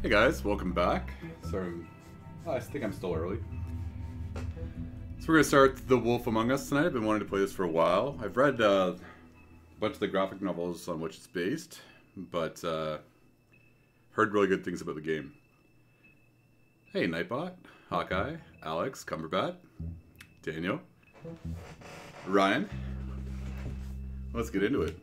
Hey guys, welcome back. Sorry, I think I'm still early. So we're going to start The Wolf Among Us tonight. I've been wanting to play this for a while. I've read a bunch of the graphic novels on which it's based, but heard really good things about the game. Hey Nightbot, Hawkeye, Alex, Cumberbat, Daniel, Ryan. Let's get into it.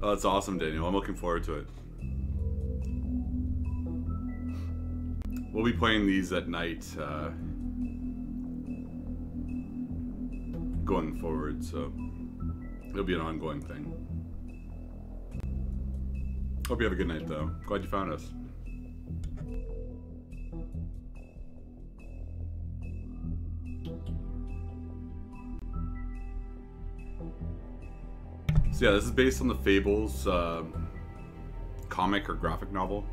Oh, that's awesome, Daniel. I'm looking forward to it. We'll be playing these at night going forward, so it'll be an ongoing thing. Hope you have a good night, though. Glad you found us. So yeah, this is based on the Fables comic or graphic novel.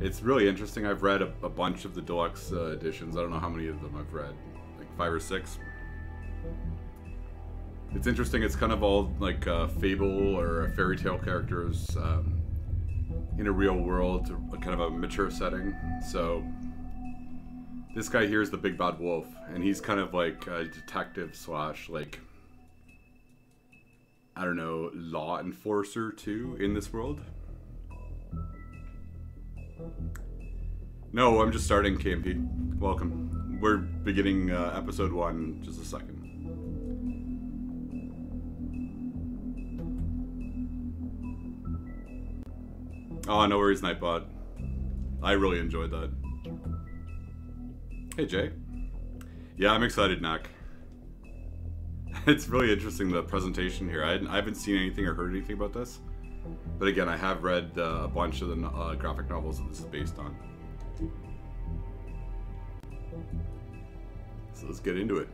It's really interesting. I've read a bunch of the deluxe editions. I don't know how many of them I've read, like 5 or 6. It's interesting. It's kind of all like a fable or a fairy tale characters in a real world, kind of a mature setting. So this guy here is the big bad wolf, and he's kind of like a detective slash like, I don't know, law enforcer too in this world. No, I'm just starting, KMP. Welcome. We're beginning episode 1 in just a second. Oh, no worries, Nightbot. I really enjoyed that. Hey, Jay. Yeah, I'm excited, Nak. It's really interesting, the presentation here. I haven't seen anything or heard anything about this. But again, I have read a bunch of the graphic novels that this is based on. So let's get into it.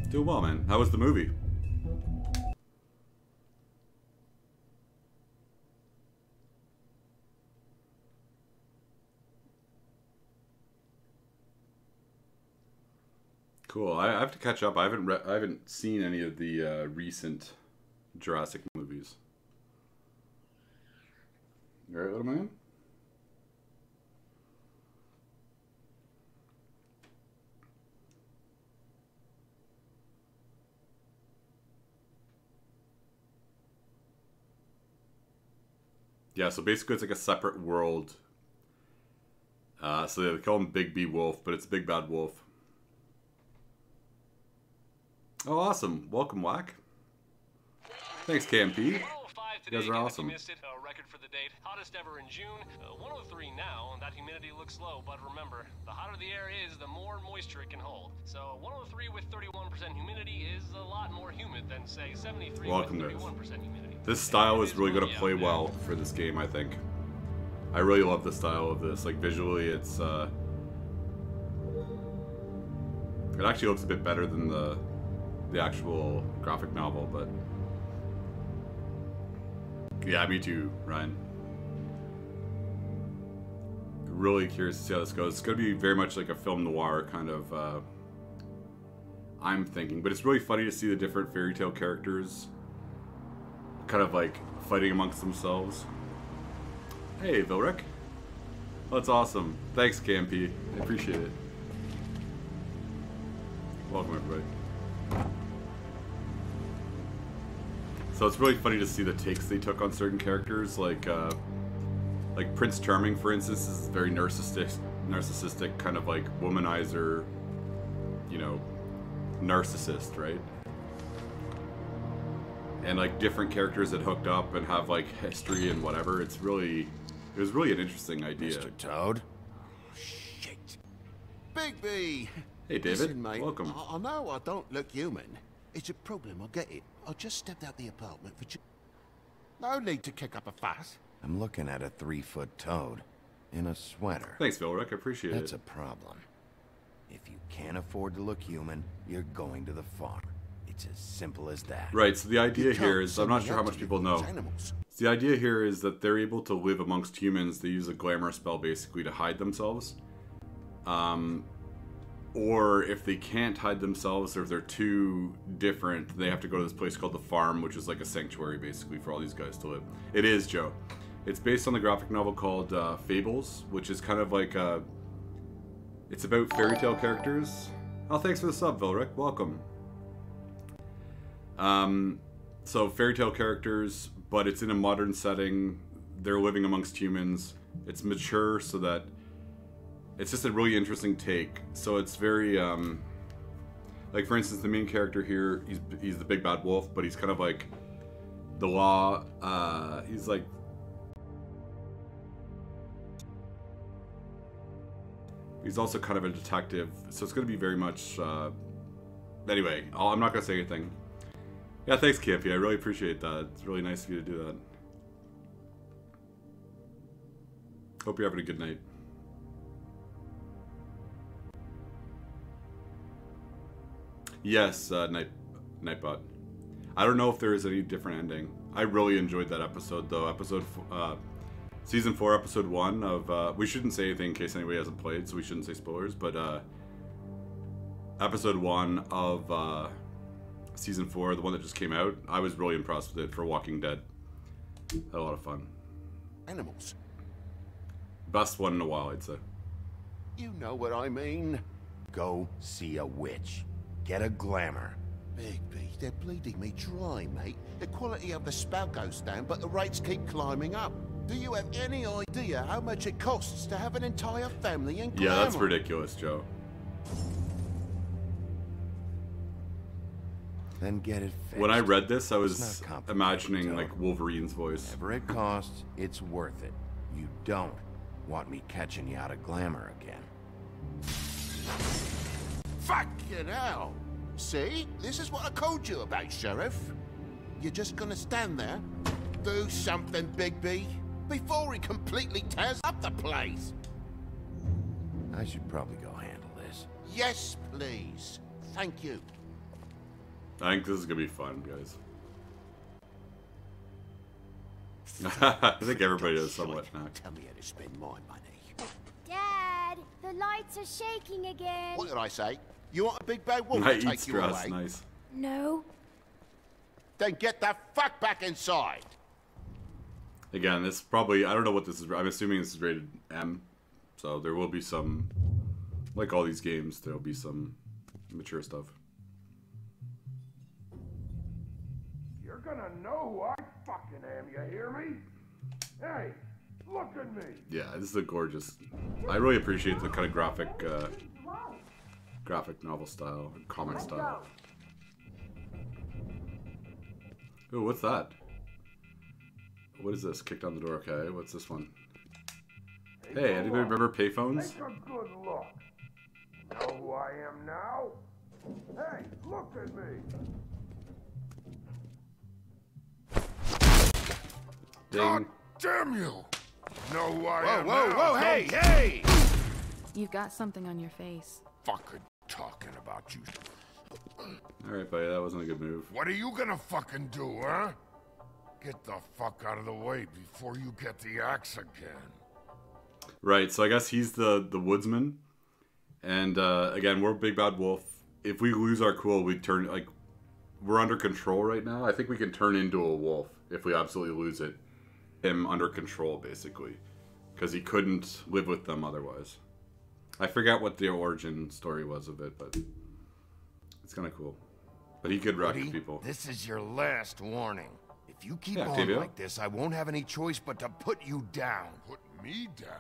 Doing well, man. How was the movie? Cool. I have to catch up. I haven't seen any of the recent Jurassic movies. You alright, little man? Yeah, so basically it's like a separate world. So they call him Big B Wolf, but it's Big Bad Wolf. Oh, awesome. Welcome, Whack. Thanks, KMP. You guys are awesome. Missed it, record for the date. Hottest ever in June. 103 now. That humidity looks low, but remember, the hotter the air is, the more moisture it can hold. So 103 with 31% humidity is a lot more humid than, say, 73 Welcome, with 31% humidity. This style is really going to play well for this game, I think. I really love the style of this. Like, visually, it's, it actually looks a bit better than the actual graphic novel, but yeah, me too, Ryan. Really curious to see how this goes. It's going to be very much like a film noir kind of, I'm thinking, but it's really funny to see the different fairy tale characters kind of like fighting amongst themselves. Hey, Vilric. That's awesome. Thanks, KMP. I appreciate it. Welcome, everybody. So it's really funny to see the takes they took on certain characters, like Prince Charming, for instance, is very narcissistic, kind of like womanizer, you know, narcissist, right? And like different characters that hooked up and have like history and whatever. It was really an interesting idea. Mr. Toad? Oh, shit. Bigby! Hey, David. Listen, mate, Welcome. I know I don't look human. It's a problem, I get it. I just stepped out the apartment for no need to kick up a fuss. I'm looking at a 3-foot toad in a sweater. Thanks, Vilric. I appreciate it. That's a problem. If you can't afford to look human, you're going to the farm. It's as simple as that. Right, so the idea here is, I'm not sure how much people know. So the idea here is that they're able to live amongst humans. They use a glamour spell basically to hide themselves. Or if they can't hide themselves, or if they're too different, they have to go to this place called the farm, which is like a sanctuary basically for all these guys to live. It is, Joe. It's based on the graphic novel called Fables, which is kind of like it's about fairy tale characters. Oh, thanks for the sub, Vilric. Welcome. So fairy tale characters, but it's in a modern setting. They're living amongst humans. It's mature, so that it's just a really interesting take. So it's very, like for instance, the main character here, he's the big bad wolf, but he's kind of like the law. He's like, he's also kind of a detective. So it's going to be very much. Anyway, I'm not going to say anything. Yeah, thanks, Kippy. I really appreciate that. It's really nice of you to do that. Hope you're having a good night. Yes, Nightbot. I don't know if there is any different ending. I really enjoyed that episode, though. Season 4, Episode 1 of... we shouldn't say anything in case anybody hasn't played, so we shouldn't say spoilers, but Episode 1 of Season 4, the one that just came out, I was really impressed with it for Walking Dead. Had a lot of fun. Animals. Best one in a while, I'd say. You know what I mean. Go see a witch. Get a glamour. Bigby, they're bleeding me dry, mate. The quality of the spell goes down, but the rates keep climbing up. Do you have any idea how much it costs to have an entire family in glamour? Yeah, that's ridiculous, Joe. Then get it fixed. When I read this, I was imagining like Wolverine's voice. Whatever it costs, it's worth it. You don't want me catching you out of glamour again. Fucking hell! See? This is what I told you about, Sheriff. You're just gonna stand there, do something, Bigby, before he completely tears up the place. I should probably go handle this. Yes, please. Thank you. I think this is gonna be fun, guys. I think everybody is somewhat knocked. Tell me how to spend my money. Dad, the lights are shaking again. What did I say? You want a big bad wolf I to eat take you stress, away? nice. No. Then get the fuck back inside. Again, this probably, I don't know what this is, I'm assuming this is rated M, so there will be some, like all these games, there'll be some mature stuff. You're gonna know who I fucking am, you hear me? Hey, look at me! Yeah, this is a gorgeous, I really appreciate the kind of graphic novel style, comic style. Ooh, what's that? What is this? Kick down the door, okay. What's this one? Hey, anybody remember payphones? Take a good look. Know who I am now? Hey, look at me! Ding. Damn you! Know who I am Whoa, now? whoa, hey, hey! You've got something on your face. Fucking talking about you. Alright, buddy, that wasn't a good move. What are you gonna fucking do, huh? Get the fuck out of the way before you get the axe again. Right, so I guess he's the woodsman. And again, we're Big Bad Wolf. If we lose our cool, we turn, like, we're under control right now. I think we can turn into a wolf if we absolutely lose it. Him under control, basically. because he couldn't live with them otherwise. I forget what the origin story was of it, but it's kind of cool. But he could wreck people. This is your last warning. If you keep on Octavio. like this, I won't have any choice but to put you down. Put me down?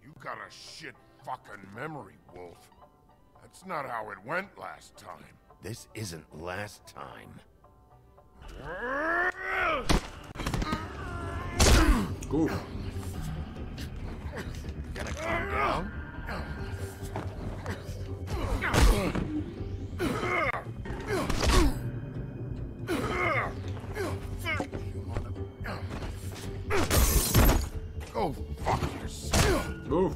You got a shit fucking memory, Wolf. That's not how it went last time. This isn't last time. Ooh. Gonna calm down? Go fuck yourself. Ooh.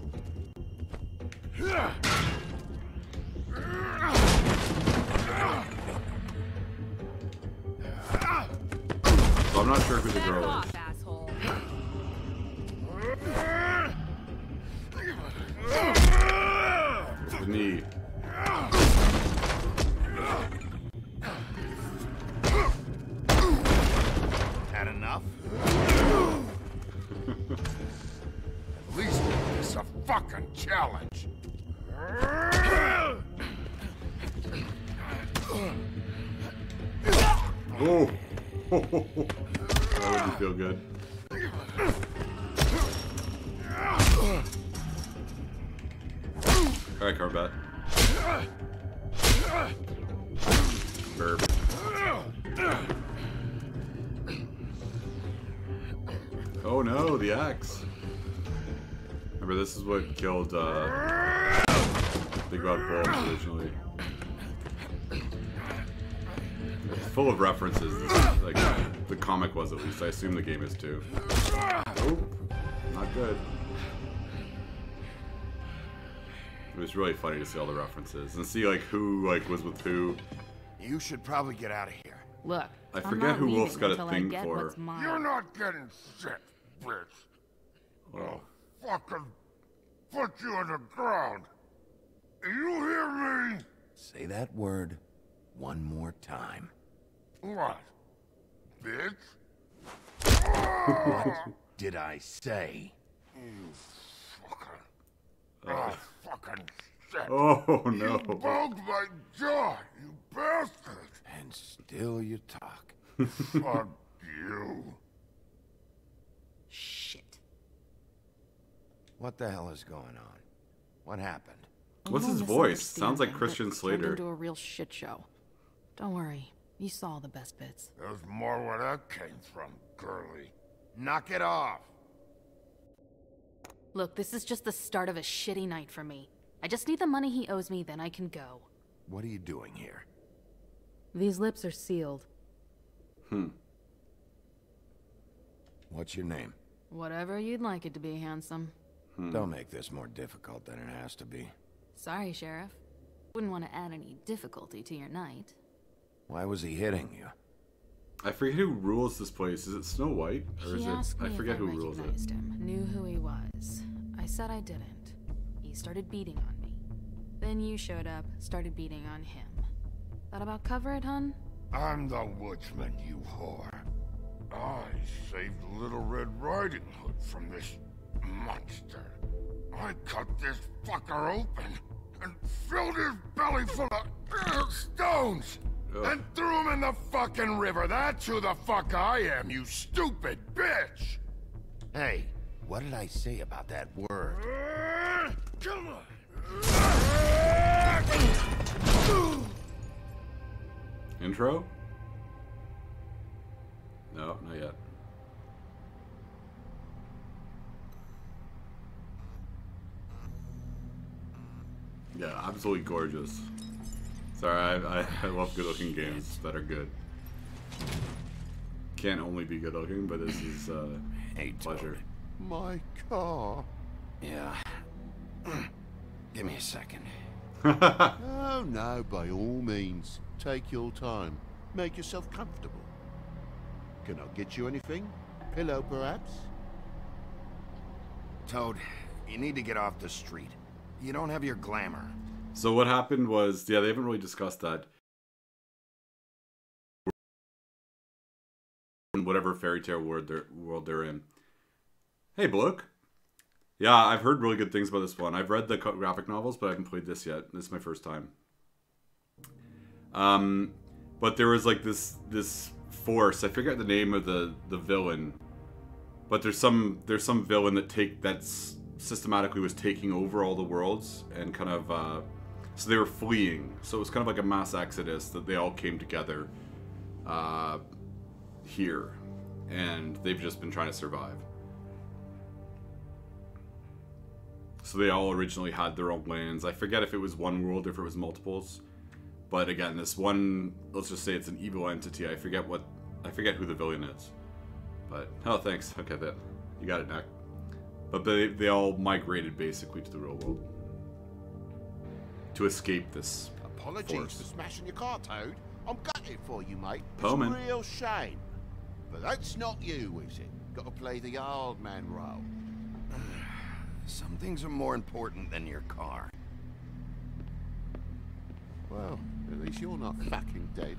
So I'm not sure who the girl is. Asshole. The knee. Had enough? At least make this a fucking challenge. Oh. That wouldn't feel good. Alright, Corvette. Burp. Oh no, the axe. Remember, this is what killed Big Rod Bulls originally. It's full of references. This is, like, the comic was, at least. I assume the game is too. Oh, not good. It was really funny to see all the references and see like who was with who. You should probably get out of here. Look, I I'm forget not who leaving Wolf's got a until I thing get for. what's mine. You're not getting shit, bitch. Oh. Fucking put you on the ground. You hear me? Say that word one more time. What? Bitch? What did I say? You fucking... Oh, fucking shit. Oh no. You bugged my jaw, you bastard. And still you talk. Fuck you. Shit. What the hell is going on? What happened? What's A his little voice? Sounds like misunderstanding Christian that Slater. turned into a real shit show. Don't worry, you saw the best bits. There's more where that came from, girly. Knock it off. Look, this is just the start of a shitty night for me. I just need the money he owes me, then I can go. What are you doing here? These lips are sealed. What's your name? Whatever you'd like it to be, handsome. Don't make this more difficult than it has to be. Sorry, Sheriff. Wouldn't want to add any difficulty to your night. Why was he hitting you? I forget who rules this place. Is it Snow White? Or is He it asked me I forget if who I rules it. recognized him, knew who he was. I said I didn't. He started beating on me. Then you showed up, started beating on him. That about cover it, hun? I'm the woodsman, you whore. I saved Little Red Riding Hood from this monster. I cut this fucker open and filled his belly full of stones Ugh. and threw him in the fucking river. That's who the fuck I am, you stupid bitch! Hey, what did I say about that word? Come on! Intro? No, not yet. Yeah, absolutely gorgeous. Sorry, I love good-looking games that are good. Can't only be good-looking, but this is Hey, pleasure. My car. Yeah. Give me a second. Oh, no, by all means. Take your time. Make yourself comfortable. Can I get you anything? Pillow, perhaps? Toad, you need to get off the street. You don't have your glamour. So what happened was, yeah, they haven't really discussed that. In whatever fairy tale world they're in. Hey, Bloke. Yeah, I've heard really good things about this one. I've read the graphic novels, but I haven't played this yet. This is my first time. But there was like this force. I forget the name of the villain, but there's some villain that's systematically was taking over all the worlds and kind of so they were fleeing. So it was kind of like a mass exodus that they all came together here, and they've just been trying to survive. So they all originally had their own lands. I forget if it was one world or if it was multiples. But again, this one, let's just say it's an evil entity. I forget who the villain is. But, oh, thanks. Okay, then. You got it, Nick. But they all migrated basically to the real world to escape this Apologies force. for smashing your car, Toad. I'm gutted for you, mate. Pullman. It's a real shame. But that's not you, is it? Got to play the old man role. Some things are more important than your car. Well, at least you're not fucking dead.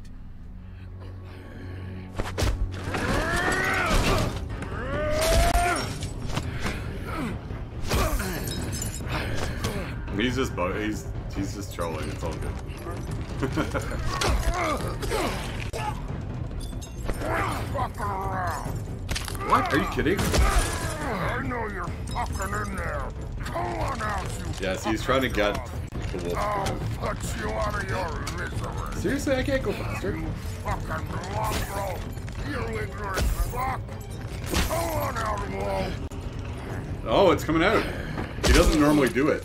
He's just trolling. It's all good. Fuck around. What? Are you kidding? I know you're fucking in there. Come on out, you. Yes, he's trying to get the wolf. I'll put you out of your misery. Seriously, I can't go faster. You fucking mongrel. You ignorant fuck. Come on out, Wolf. Oh, it's coming out. He doesn't normally do it.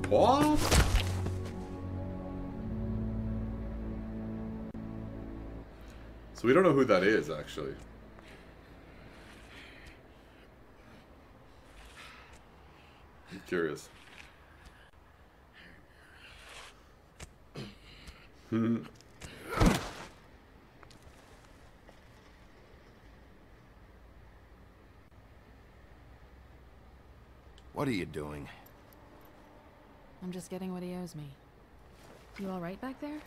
What? So we don't know who that is, actually. I'm curious. What are you doing? I'm just getting what he owes me. You all right back there?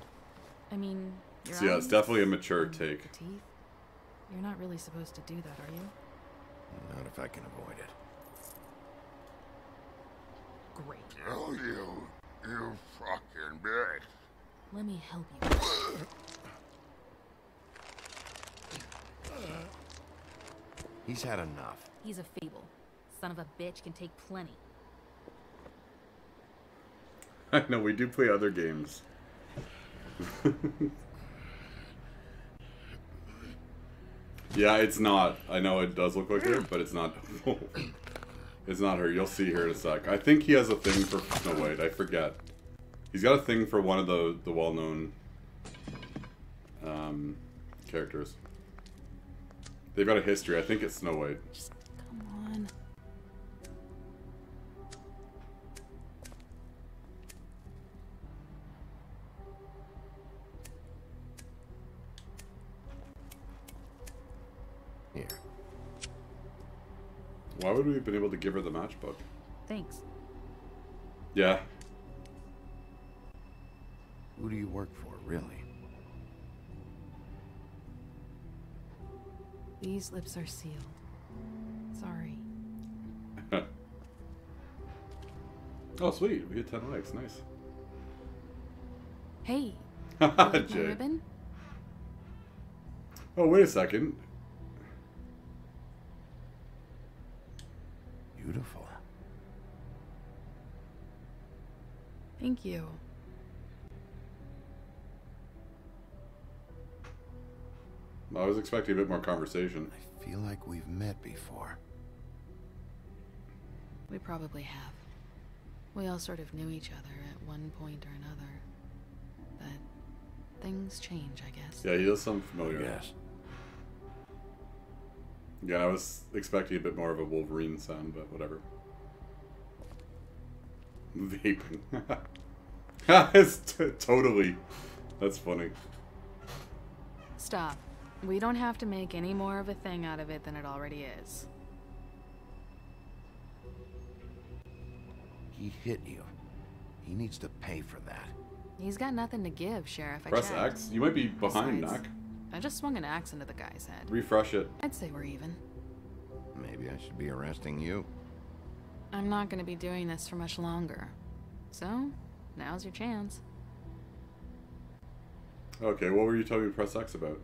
I mean, your So yeah, it's eyes definitely a mature and take. the teeth. You're not really supposed to do that, are you? Not if I can avoid it. Great. Kill you. You fucking bitch. Let me help you. He's had enough. He's a fable. Son of a bitch can take plenty. I know, we do play other games. Yeah, it's not. I know it does look like her, but it's not. It's not her. You'll see her in a sec. I think he has a thing for Snow White. I forget. He's got a thing for one of the well-known characters. They've got a history. I think it's Snow White. Just come on. Here. Why would we have been able to give her the matchbook? Thanks. Yeah. Who do you work for, really? These lips are sealed. Sorry. Oh, sweet. We get 10 likes. Nice. Hey, you like my Jay. ribbon? Oh, wait a second. Beautiful. Thank you. I was expecting a bit more conversation. I feel like we've met before. We probably have. We all sort of knew each other at one point or another. But things change, I guess. Yeah, he does sound familiar. Yes. Yeah, I was expecting a bit more of a Wolverine sound, but whatever. Vaping. It's totally. That's funny. Stop. We don't have to make any more of a thing out of it than it already is. He hit you. He needs to pay for that. He's got nothing to give, Sheriff. I Press checked. X. You might be behind, Besides, Nak. I just swung an axe into the guy's head. Refresh it. I'd say we're even. Maybe I should be arresting you. I'm not gonna be doing this for much longer. So, now's your chance. Okay, what were you telling me to press X about?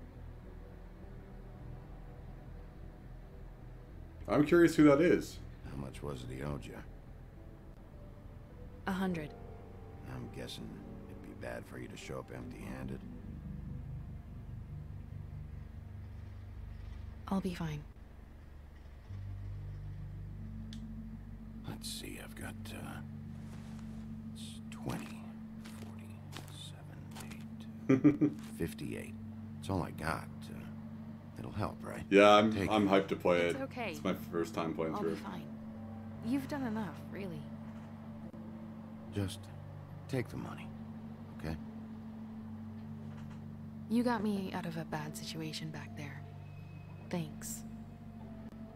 I'm curious who that is. How much was it he owed you? 100. I'm guessing it'd be bad for you to show up empty-handed. I'll be fine. Let's see, I've got, it's 20, 40, 7, 8, 58. That's all I got. It'll help, right? Yeah, I'm hyped to play it. It's okay. It's my first time playing I'll through. be fine. You've done enough, really. Just take the money, okay? You got me out of a bad situation back there. Thanks.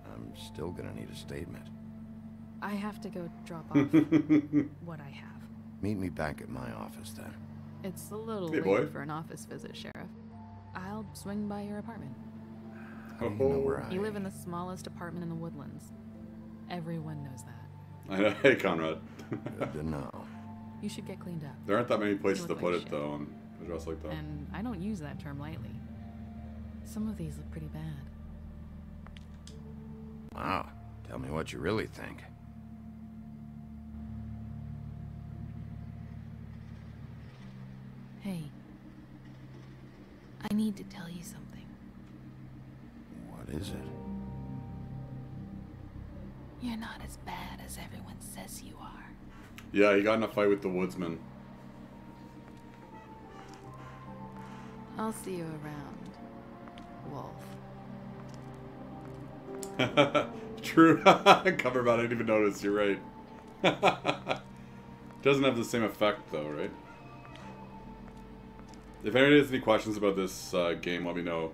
I'm still gonna need a statement. I have to go drop off what I have. Meet me back at my office then. It's a little Hey, late boy. for an office visit, Sheriff. I'll swing by your apartment. How do you know where You live in the smallest apartment in the Woodlands. Everyone knows that. I know. Hey, Conrad. Good to know. You should get cleaned up. There aren't that many places to look put like it, shit. though, on a dress like that. And I don't use that term lightly. Some of these look pretty bad. Wow. Tell me what you really think. Hey. I need to tell you something. What is it? You're not as bad as everyone says you are. Yeah, he got in a fight with the woodsman. I'll see you around, Wolf. True. Cover bot, I didn't even notice. You're right. Doesn't have the same effect, though, right? If anybody has any questions about this game, let me know.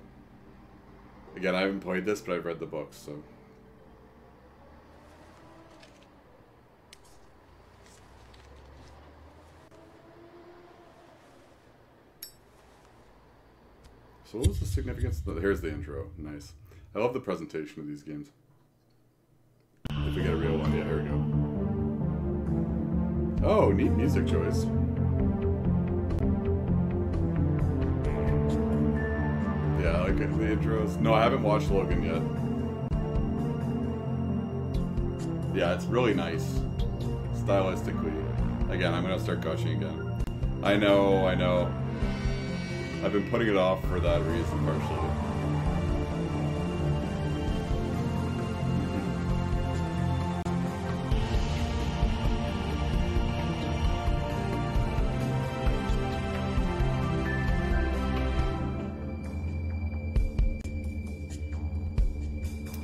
Again, I haven't played this, but I've read the books, so... So what was the significance? Here's the intro. Nice. I love the presentation of these games. If we get a real one, yeah, here we go. Oh, neat music choice. Yeah, I like it. The intros. No, I haven't watched Logan yet. Yeah, it's really nice. Stylistically. Again, I'm gonna start gushing again. I know. I've been putting it off for that reason, partially.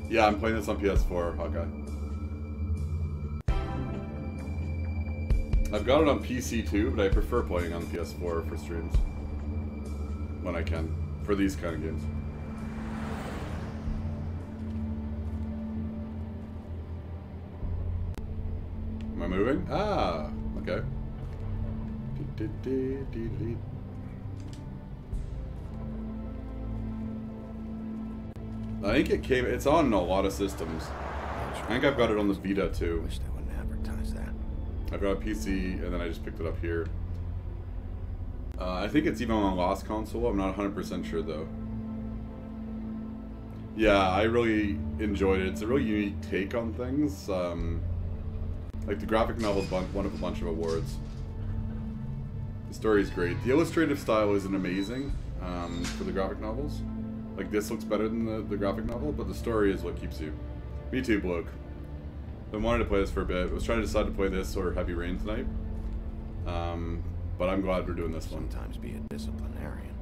Yeah, I'm playing this on PS4, Hawkeye. I've got it on PC too, but I prefer playing on PS4 for streams. When I can. For these kind of games. Am I moving? Ah, okay. I think it came. It's on a lot of systems. I think I've got it on the Vita too. Wish they wouldn't advertise that. I've got a PC, and then I just picked it up here. I think it's even on Lost Console. I'm not 100% sure though. Yeah, I really enjoyed it. It's a really unique take on things. Like the graphic novel's won a bunch of awards. The story is great. The illustrative style isn't amazing for the graphic novels. Like this looks better than the graphic novel, but the story is what keeps you. Me too, bloke. Been wanting to play this for a bit. I was trying to decide to play this or Heavy Rain tonight. But I'm glad we're doing this one. Sometimes be a disciplinarian.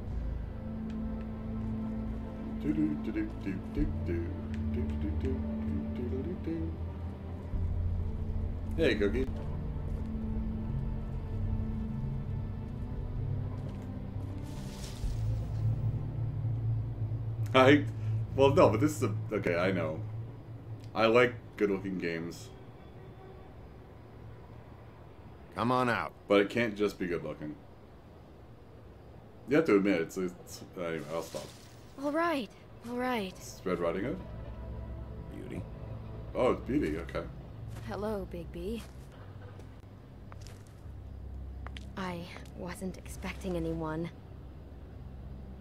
Hey, Cookie. Well, no, but this is okay, I know. I like good-looking games. Come on out. But it can't just be good-looking. You have to admit, it's anyway, I'll stop. All right. It's Red Riding Hood? Beauty. Oh, it's Beauty, okay. Hello, Bigby. I wasn't expecting anyone.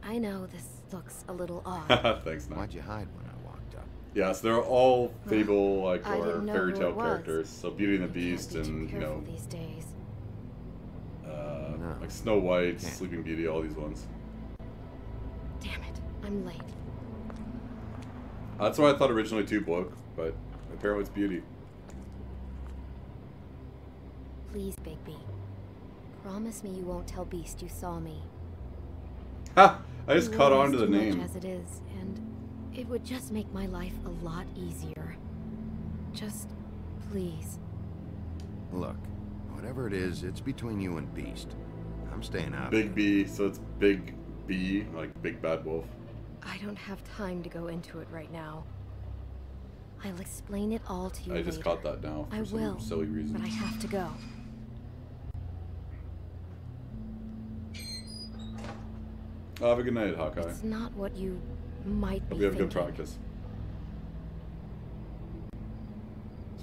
I know this looks a little odd. Thanks, man. Why'd you hide when I walked up? Yes, they're all fable, like, I or didn't know fairy who tale it was. characters. So Beauty and the You can't Beast be too and, you careful know, these days. No. like Snow White, Can't. Sleeping Beauty, all these ones. Damn it, I'm late. That's what I thought originally too, Bloke, but apparently it's Beauty. Please, Bigby. Promise me you won't tell Beast you saw me. Ha! I just He caught on worries to the too name. much as it is, and it would just make my life a lot easier. Just, please. Look, whatever it is, it's between you and Beast. I'm staying out of Big it. B, so it's Big B, like Big Bad Wolf. I don't have time to go into it right now. I'll explain it all to you I later. just caught that now for I some will, silly reason. but I have to go. Have a good night, Hawkeye. It's not what you might be Hope you have thinking. good practice.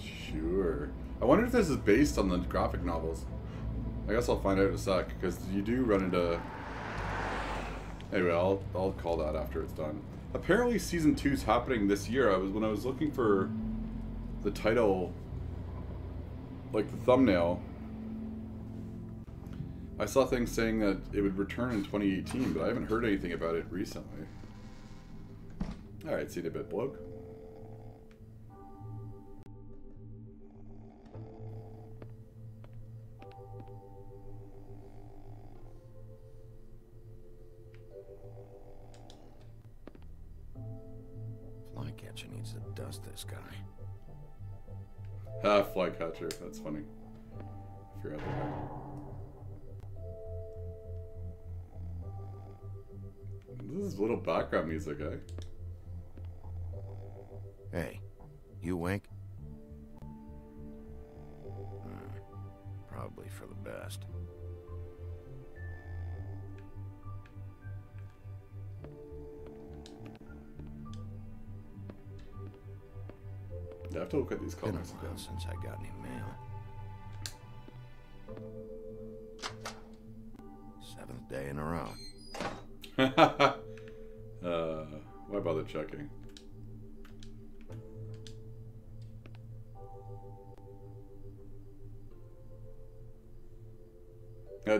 Sure. I wonder if this is based on the graphic novels. I guess I'll find out in a sec, because you do run into... Anyway, I'll call that after it's done. Apparently Season 2 is happening this year. When I was looking for the title, like the thumbnail, I saw things saying that it would return in 2018, but I haven't heard anything about it recently. Alright, see you in a bit, bloke. Flycatcher needs to dust this guy. Ah, Flycatcher. That's funny. I forgot that guy. This is a little background music, eh? Hey, you wink? Probably for the best. Yeah, I have to look at these Been a comics while again. since I got any mail. 7th day in a row. Why bother checking?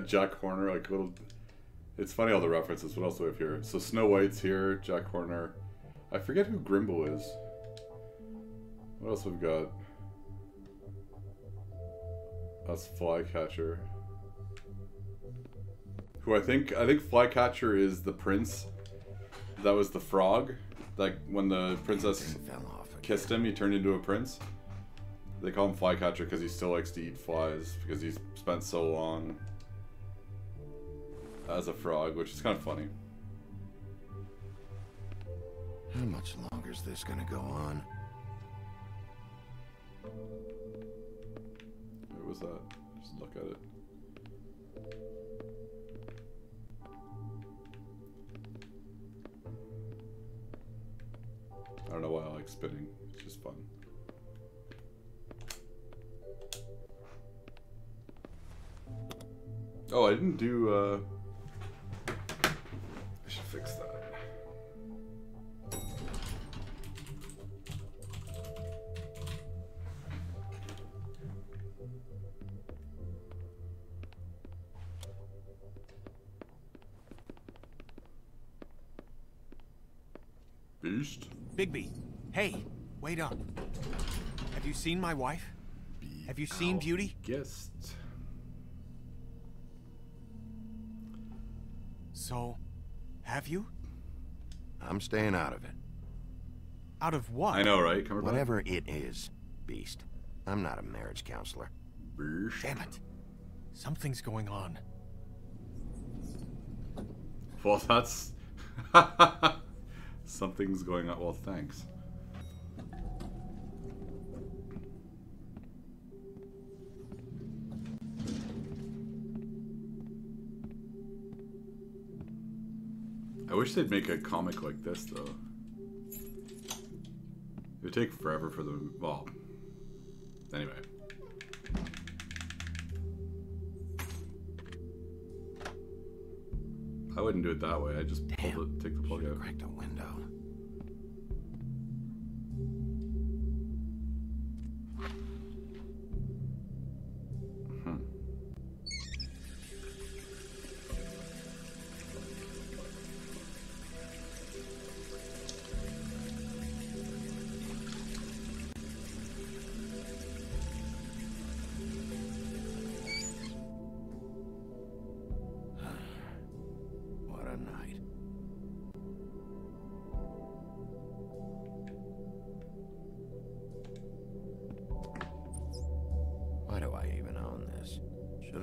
Jack Horner, like little. It's funny all the references. What else do we have here? So Snow White's here. Jack Horner. I forget who Grimble is. What else we've got? That's Flycatcher. Who I think Flycatcher is the prince. That was the frog. Like when the princess Fell off again. kissed him, he turned into a prince. They call him Flycatcher because he still likes to eat flies because he's spent so long as a frog, which is kind of funny. How much longer is this gonna go on? What was that? Just look at it. I don't know why I like spinning. It's just fun. Oh, I didn't do, I should fix that. Beast? Bigby, hey, wait up. Have you seen my wife? Have you seen Beauty? Guest. So, have you? I'm staying out of it. Out of what? I know, right? Come Whatever it is, Beast. I'm not a marriage counselor. Beast. Damn it. Something's going on. Well, that's... Something's going on. Well, thanks. I wish they'd make a comic like this, though. It It take forever for them. Well, anyway. I wouldn't do it that way. I just take the plug out. Crack the window.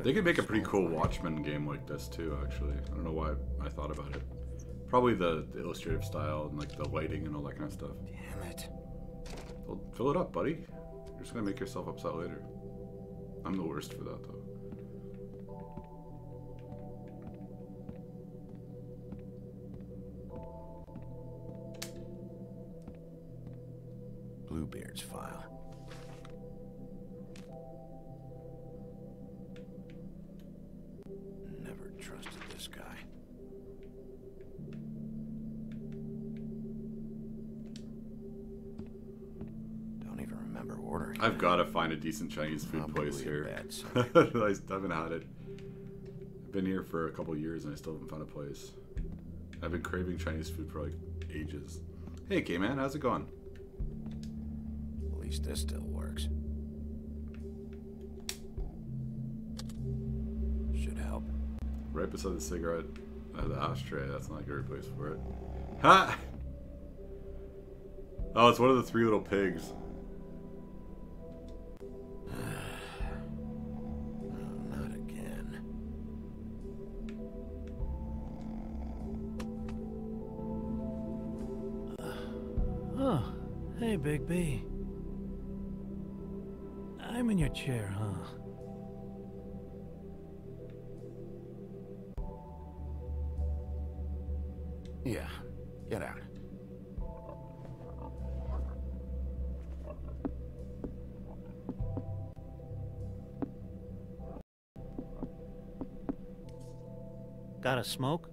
They could make a pretty cool Watchmen game like this too, actually. I don't know why I thought about it. Probably the illustrative style and like the lighting and all that kind of stuff. Damn it. Well, fill it up, buddy. You're just gonna make yourself upset later. I'm the worst for that, though. Bluebeard's file. Never trusted this guy. Don't even remember ordering. I've got to find a decent Chinese food place here. I haven't had it. I've been here for a couple of years and I still haven't found a place. I've been craving Chinese food for like ages. Hey, K-Man, how's it going? At least this still works. Should help. Right beside the cigarette, the ashtray. That's not a good place for it. Ha! Oh, it's one of the three little pigs. Not again. Oh, hey, Big B. I'm in your chair, huh? Yeah, get out. Got a smoke?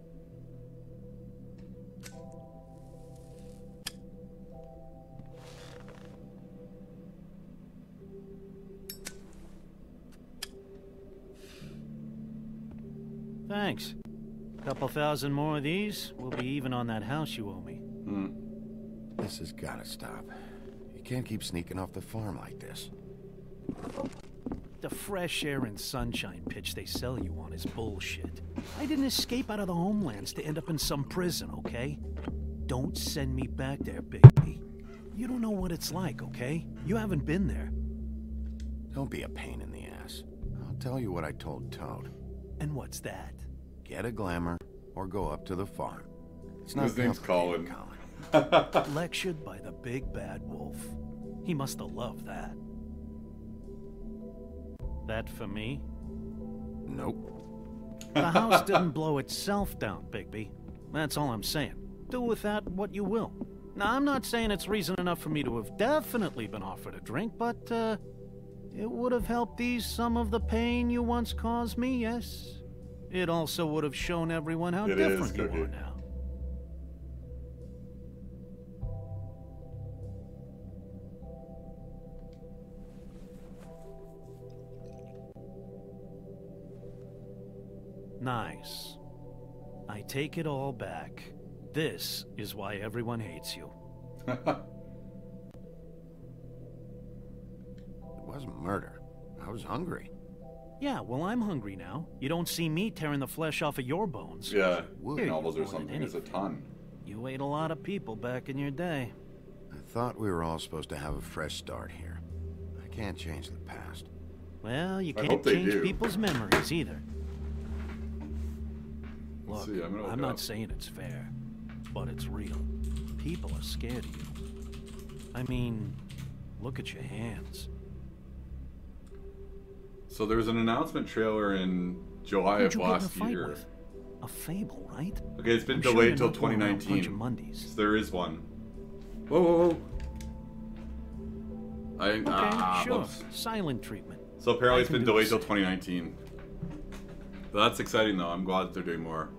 Thanks. Couple thousand more of these, we'll be even on that house you owe me. This has gotta stop. You can't keep sneaking off the farm like this. The fresh air and sunshine pitch they sell you on is bullshit. I didn't escape out of the homelands to end up in some prison, okay? Don't send me back there, Big B. You don't know what it's like, okay? You haven't been there. Don't be a pain in the ass. I'll tell you what I told Toad. And what's that? Get a glamour, or go up to the farm. It's not His name's Colin. Lectured by the big bad wolf. He must have loved that. That for me? Nope. The house didn't blow itself down, Bigby. That's all I'm saying. Do with that what you will. Now, I'm not saying it's reason enough for me to have definitely been offered a drink, but, it would have helped ease some of the pain you once caused me, yes? It also would have shown everyone how different you are now. Nice. I take it all back. This is why everyone hates you. It wasn't murder. I was hungry. Yeah, well, I'm hungry now. You don't see me tearing the flesh off of your bones. Yeah, Here, novels or something is a ton. You ate a lot of people back in your day. I thought we were all supposed to have a fresh start here. I can't change the past. Well, you can't change people's memories either. Look, I'm not saying it's fair, but it's real. People are scared of you. I mean, look at your hands. So there was an announcement trailer in July of last year. With? A Fable, right? Okay, it's been delayed till 2019. So there is one. Whoa, whoa, whoa. Okay, sure. Whoops. Silent treatment. So apparently it's I can been do delayed the till same. 2019. But that's exciting though. I'm glad that they're doing more.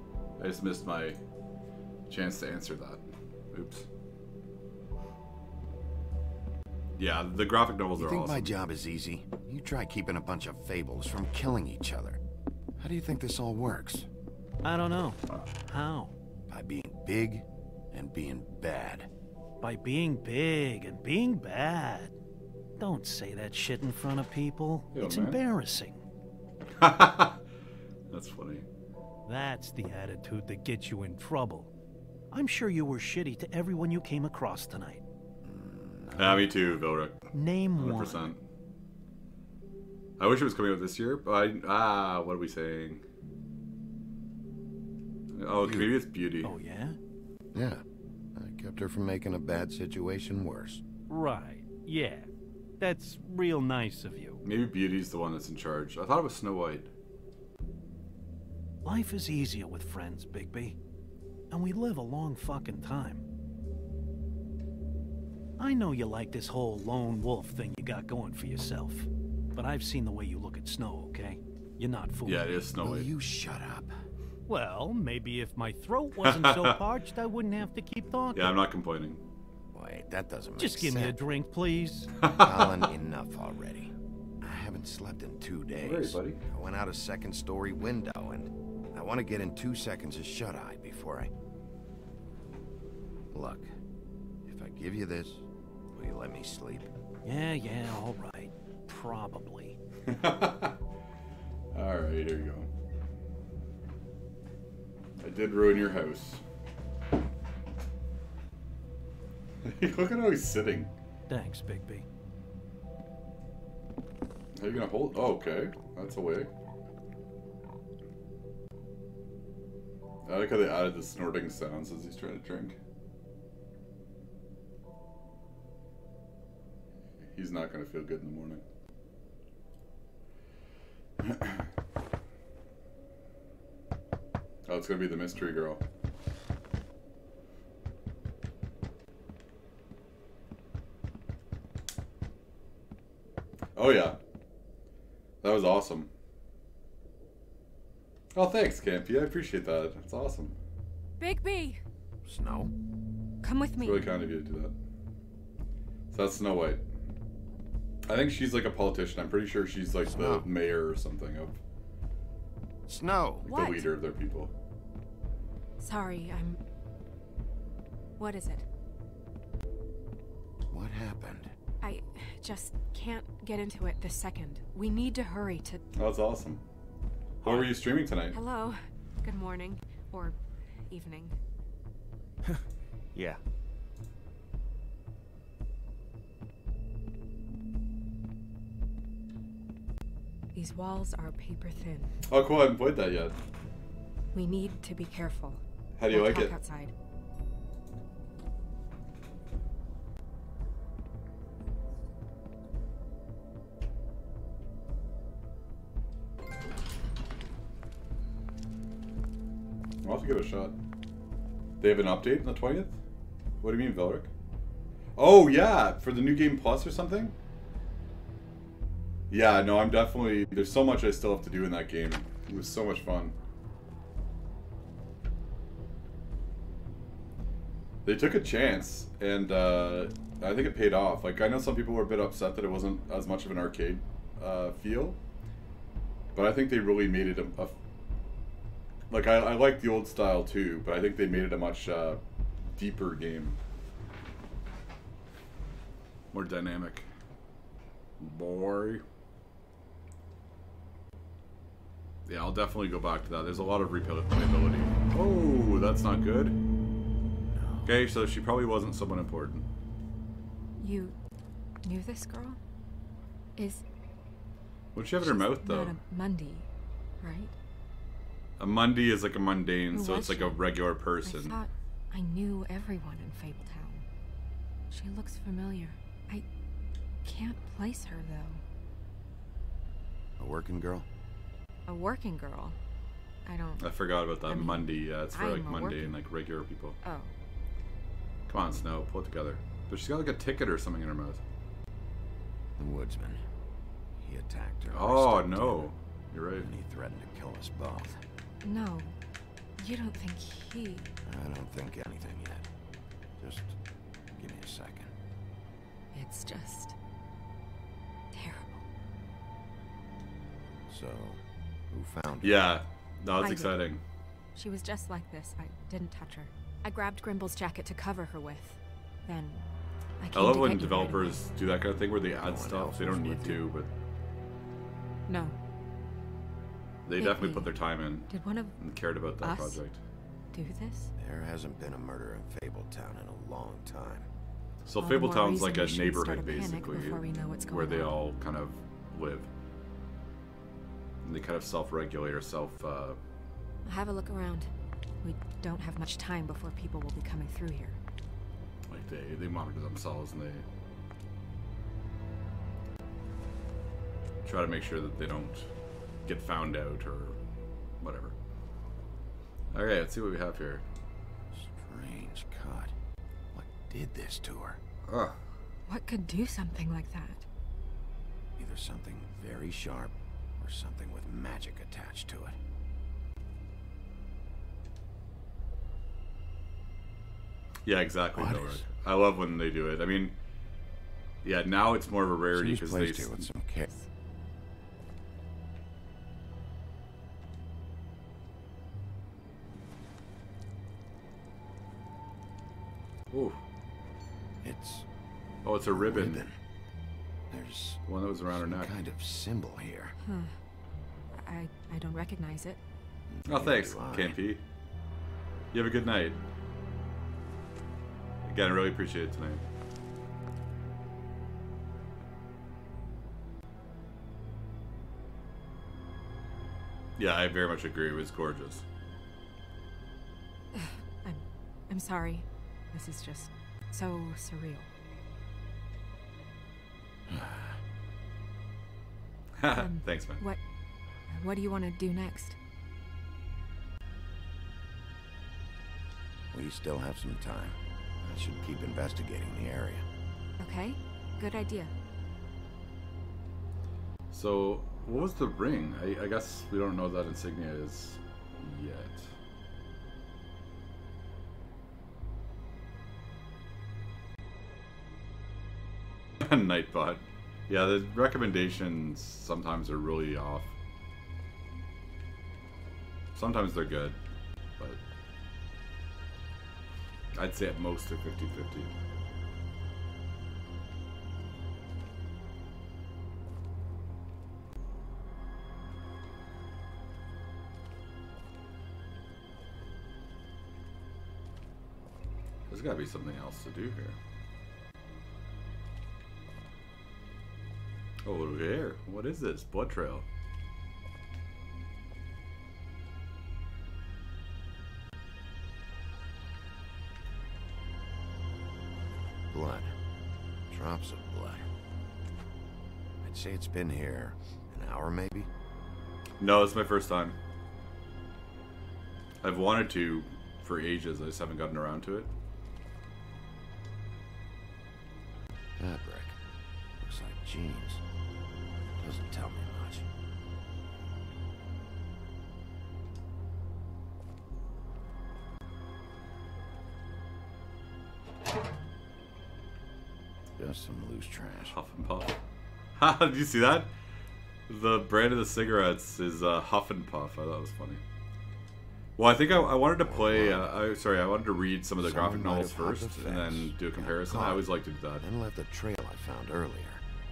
I just missed my chance to answer that. Oops. Yeah, the graphic novels You are think awesome. my job is easy? You try keeping a bunch of fables from killing each other. How do you think this all works? I don't know. How? By being big and being bad. By being big and being bad. Don't say that shit in front of people. Yo, It's man. embarrassing. That's funny. That's the attitude that gets you in trouble. I'm sure you were shitty to everyone you came across tonight. Yeah, me too, Vilric. Name 100%. one. I wish it was coming out this year, but what are we saying? Oh, maybe it's Beauty. Oh, yeah? Yeah. I kept her from making a bad situation worse. Right. Yeah. That's real nice of you. Maybe Beauty's the one that's in charge. I thought it was Snow White. Life is easier with friends, Bigby. And we live a long fucking time. I know you like this whole lone wolf thing you got going for yourself. But I've seen the way you look at Snow, okay? You're not fooling. Yeah, it is Snow Will White. you shut up? Well, maybe if my throat wasn't so parched, I wouldn't have to keep talking. Yeah, I'm not complaining. Wait, that doesn't make Just give sense. me a drink, please. Colin, enough already. I haven't slept in 2 days. Hey, buddy. I went out a second-story window, and I want to get in 2 seconds of shut-eye before I... Look, if I give you this, will you let me sleep? Yeah, all right. Probably. Alright, here you go. I did ruin your house. Look at how he's sitting. Thanks, Bigby. How are you gonna hold? Oh, okay. That's a way. I like how they added the snorting sounds as he's trying to drink. He's not gonna feel good in the morning. Oh, it's gonna be the mystery girl. Oh yeah. That was awesome. Oh, thanks, Campy. I appreciate that. That's awesome. Bigby, Snow? come with It's me. really kind of you to do that. So that's Snow White. I think she's like a politician. I'm pretty sure she's like Snow. the mayor or something of Snow! like, What? the leader of their people. Sorry, I'm... What is it? What happened? I just can't get into it this second. We need to hurry to... Oh, that's awesome. What were you streaming tonight? Hello. Good morning. Or evening. Yeah. These walls are paper thin. Oh, cool. I haven't played that yet. We need to be careful. How do you We'll like talk it? outside. I'll have to give it a shot. They have an update on the 20th? What do you mean, Velric? Oh, yeah! For the new game plus or something? Yeah, no, I'm definitely... There's so much I still have to do in that game. It was so much fun. They took a chance, and I think it paid off. Like, I know some people were a bit upset that it wasn't as much of an arcade feel, but I think they really made it a like, I like the old style too, but I think they made it a much deeper game. More dynamic. Boy. Yeah, I'll definitely go back to that. There's a lot of replayability. Oh, that's not good. Okay, so she probably wasn't someone important. You knew this girl? What'd she have in her mouth, though? Not a Mundy, right? A Mundy is like a mundane, Who so was it's like she? a regular I person. thought I knew everyone in Fabletown. She looks familiar. I can't place her, though. A working girl? A working girl? I don't... I forgot about that. I mean, Mundy, yeah, it's for I like am a mundane, working- like regular people. Oh. Come on, Snow, pull it together. But she's got like a ticket or something in her mouth. The woodsman. He attacked her. Oh, no. You're right. And he threatened to kill us both. No. You don't think he... I don't think anything yet. Just give me a second. It's just... terrible. So, who found her? Yeah. No, it's I exciting. did. She was just like this. I didn't touch her. I grabbed Grimble's jacket to cover her with. Then, I I came love to when get you right developers do that kind of thing where they add one stuff. else They don't was need with to, you? but No. they Wait, definitely wait. put their time in Did one of and cared about that us? project. do this? There hasn't been a murder in Fabletown in a long time. So All the more Fabletown's like reason a we should neighborhood, start a panic basically, before we know what's where going they on. all kind of live. And they kind of self-regulate or Have a look around. We don't have much time before people will be coming through here. like they monitor themselves and they try to make sure that they don't get found out or whatever. Okay, let's see what we have here. Strange cut. What did this to her? Ugh. What could do something like that? Either something very sharp or something with magic attached to it. Yeah, exactly. What Nora. is- I love when they do it. I mean, yeah, now it's more of a rarity She's because they. placed here with some care. Ooh. It's Oh, it's a ribbon. There's One that was around her some neck. kind of symbol here. Huh. I don't recognize it. Oh, Neither thanks, do I. Campy. You have a good night. Again, I really appreciate it tonight. Yeah, I very much agree. It was gorgeous. I'm sorry. This is just so surreal. Thanks, man. What do you want to do next? We still have some time. I should keep investigating the area. Okay, good idea. So, what was the ring? I guess we don't know that insignia is yet. Nightbot. Yeah, the recommendations sometimes are really off. Sometimes they're good, but I'd say at most they're 50-50. There's gotta be something else to do here. Oh, look here. What is this? Blood trail. Blood. Drops of blood. I'd say it's been here an hour, maybe? No, it's my first time. I've wanted to for ages. I just haven't gotten around to it. Fabric. Looks like jeans. Doesn't tell me much. Just some loose trash. Huff and Puff. Ha! Did you see that? The brand of the cigarettes is Huff and Puff. I thought it was funny. Well, I think I wanted to play. I wanted to read some of the graphic Someone might novels have hopped first, the and fence, then do a got comparison. caught, I always like to do that. Then left the trail I found earlier.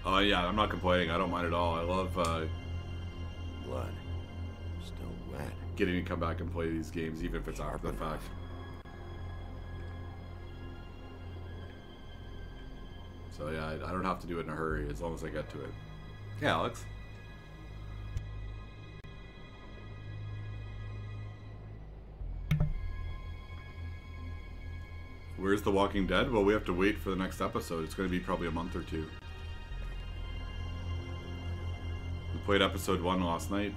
Oh yeah, I'm not complaining. I don't mind at all. I love Blood. Still wet. getting to come back and play these games, even if it's after the Sharp fact. So yeah, I don't have to do it in a hurry as long as I get to it. Yeah, Alex. Where's The Walking Dead? Well, we have to wait for the next episode. It's going to be probably a month or two. We played episode 1 last night.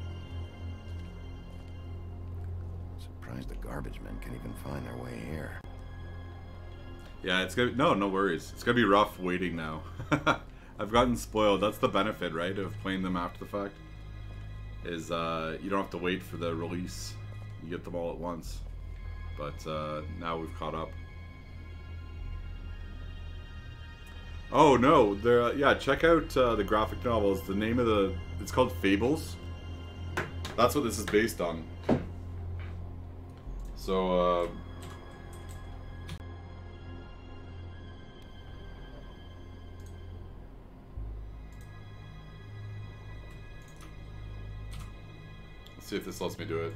Surprised the garbage men can even find their way here. Yeah, it's gonna no worries. It's gonna be rough waiting now. I've gotten spoiled. That's the benefit, right, of playing them after the fact. Is you don't have to wait for the release. You get them all at once. But now we've caught up. Oh no, there. Yeah, check out the graphic novels. The name of it's called Fables. That's what this is based on. So. Let's see if this lets me do it.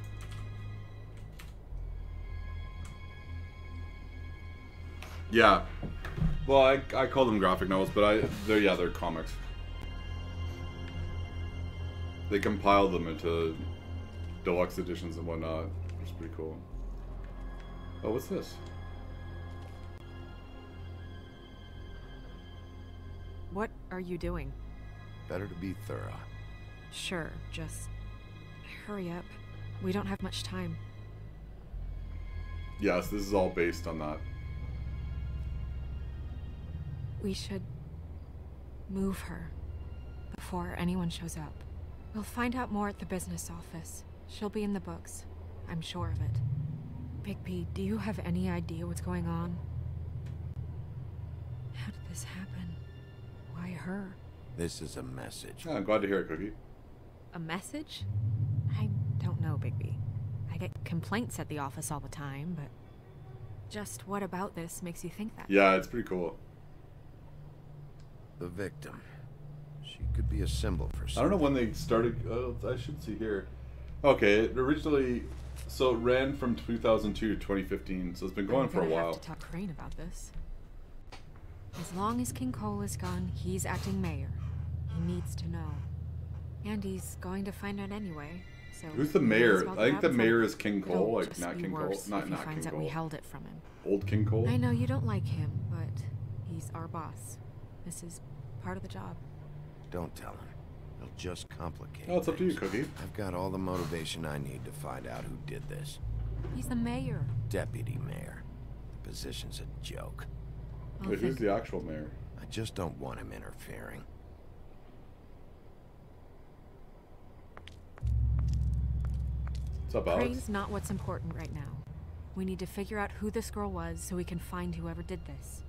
Yeah. Well, I call them graphic novels, but they're comics. They compile them into deluxe editions and whatnot, which is pretty cool. Oh, what's this? What are you doing? Better to be thorough. Sure, just hurry up. We don't have much time. Yes, this is all based on that. We should move her before anyone shows up. We'll find out more at the business office. She'll be in the books. I'm sure of it. Bigby, do you have any idea what's going on? How did this happen? Why her? This is a message. Oh, I'm glad to hear it, Cookie. A message? I don't know, Bigby. I get complaints at the office all the time, but just what about this makes you think that? Yeah, it's pretty cool. The victim. She could be a symbol for something. I don't know when they started. I should see here. Okay, it originally, so it ran from 2002 to 2015, so it's been going for a while. I have to talk Crane about this. As long as King Cole is gone, he's acting mayor. He needs to know. And he's going to find out anyway. So who's the mayor? I think the mayor is King Cole, like not King Cole. Not he finds King out we Cole. held it from him. Old King Cole? I know you don't like him, but he's our boss. This is part of the job. Don't tell him. It'll just complicate Oh, it's up to you, things. Cookie. I've got all the motivation I need to find out who did this. He's the mayor. Deputy mayor. The position's a joke. Wait, who's the actual mayor? I just don't want him interfering. What's up, Alex? Crane's not what's important right now. We need to figure out who this girl was so we can find whoever did this.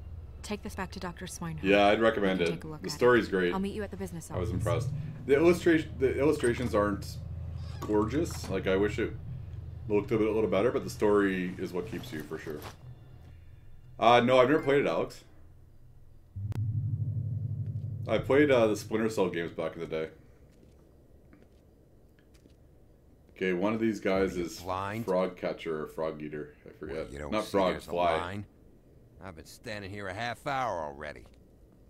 Take this back to Dr. Swinehurst. Yeah, I'd recommend it. The story's great. I'll meet you at the business office. I was impressed. The illustrations aren't gorgeous. Like, I wish it looked a little better, but the story is what keeps you for sure. No, I've never played it, Alex. I played the Splinter Cell games back in the day. Okay, one of these guys is Frog Catcher or Frog Eater. I forget. Well, you don't Not see Frog, there's a Fly. line? I've been standing here a half hour already.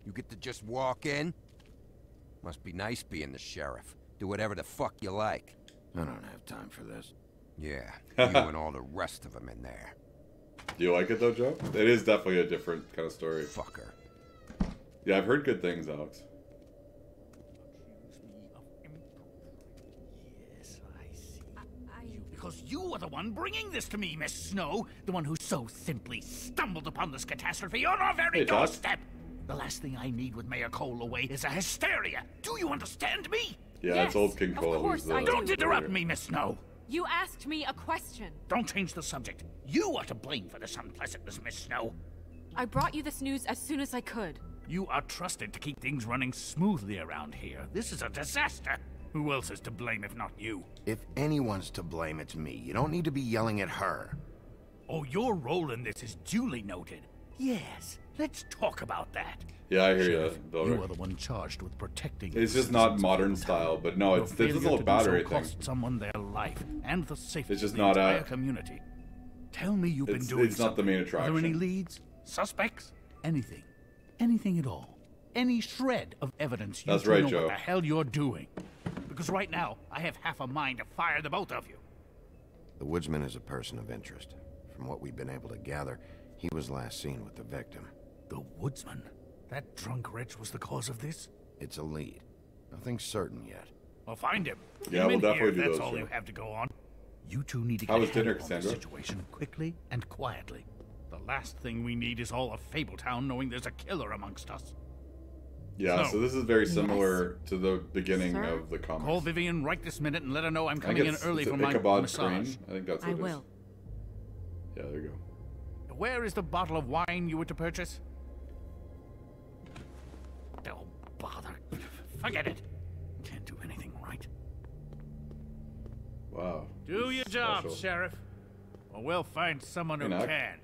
You get to just walk in? Must be nice being the sheriff. Do whatever the fuck you like. I don't have time for this. Yeah, you and all the rest of them in there. Do you like it though, Joe? It is definitely a different kind of story. Fucker. Yeah, I've heard good things, Alex. Because you are the one bringing this to me, Miss Snow. The one who so simply stumbled upon this catastrophe on our very doorstep. The last thing I need with Mayor Cole away is a hysteria. Do you understand me? Yeah, it's old King Cole. Of course I Don't do. interrupt me, Miss Snow. You asked me a question. Don't change the subject. You are to blame for this unpleasantness, Miss Snow. I brought you this news as soon as I could. You are trusted to keep things running smoothly around here. This is a disaster. Who else is to blame if not you? If anyone's to blame, it's me. You don't need to be yelling at her. Oh, your role in this is duly noted. Yes, let's talk about that. Yeah, I hear Sheriff, you, Bill. You are the one charged with protecting. It's just not modern style, but no, it doesn't look bad or anything. Cost someone their life and the safety It's just of the not entire community. Tell me you've been doing It's not the main something. Are there any attraction. leads? Suspects? Anything? Anything at all? Any shred of evidence you That's two right, know Joe. what the hell you're doing? Because right now, I have half a mind to fire the both of you. The woodsman is a person of interest. From what we've been able to gather, he was last seen with the victim. The woodsman? That drunk wretch was the cause of this? It's a lead. Nothing's certain yet. Well, find him. Yeah, Get him we'll in here, definitely do That's those, all Joe. you have to go on. You two need to How get was a dinner, handle on the Cassandra? situation quickly and quietly. The last thing we need is all of Fabletown knowing there's a killer amongst us. Yeah, Snow. so this is very similar to the beginning Sir? of the comics. Call Vivian right this minute and let her know I'm I think coming in it's- early it's for an my Ichabod massage. Crane. I think that's what I it is. will. Yeah, there you go. Where is the bottle of wine you were to purchase? Oh, bother. Forget it. Can't do anything right. Wow. Do he's your job, special. Sheriff. Or we'll find someone who Hey, Knock. can.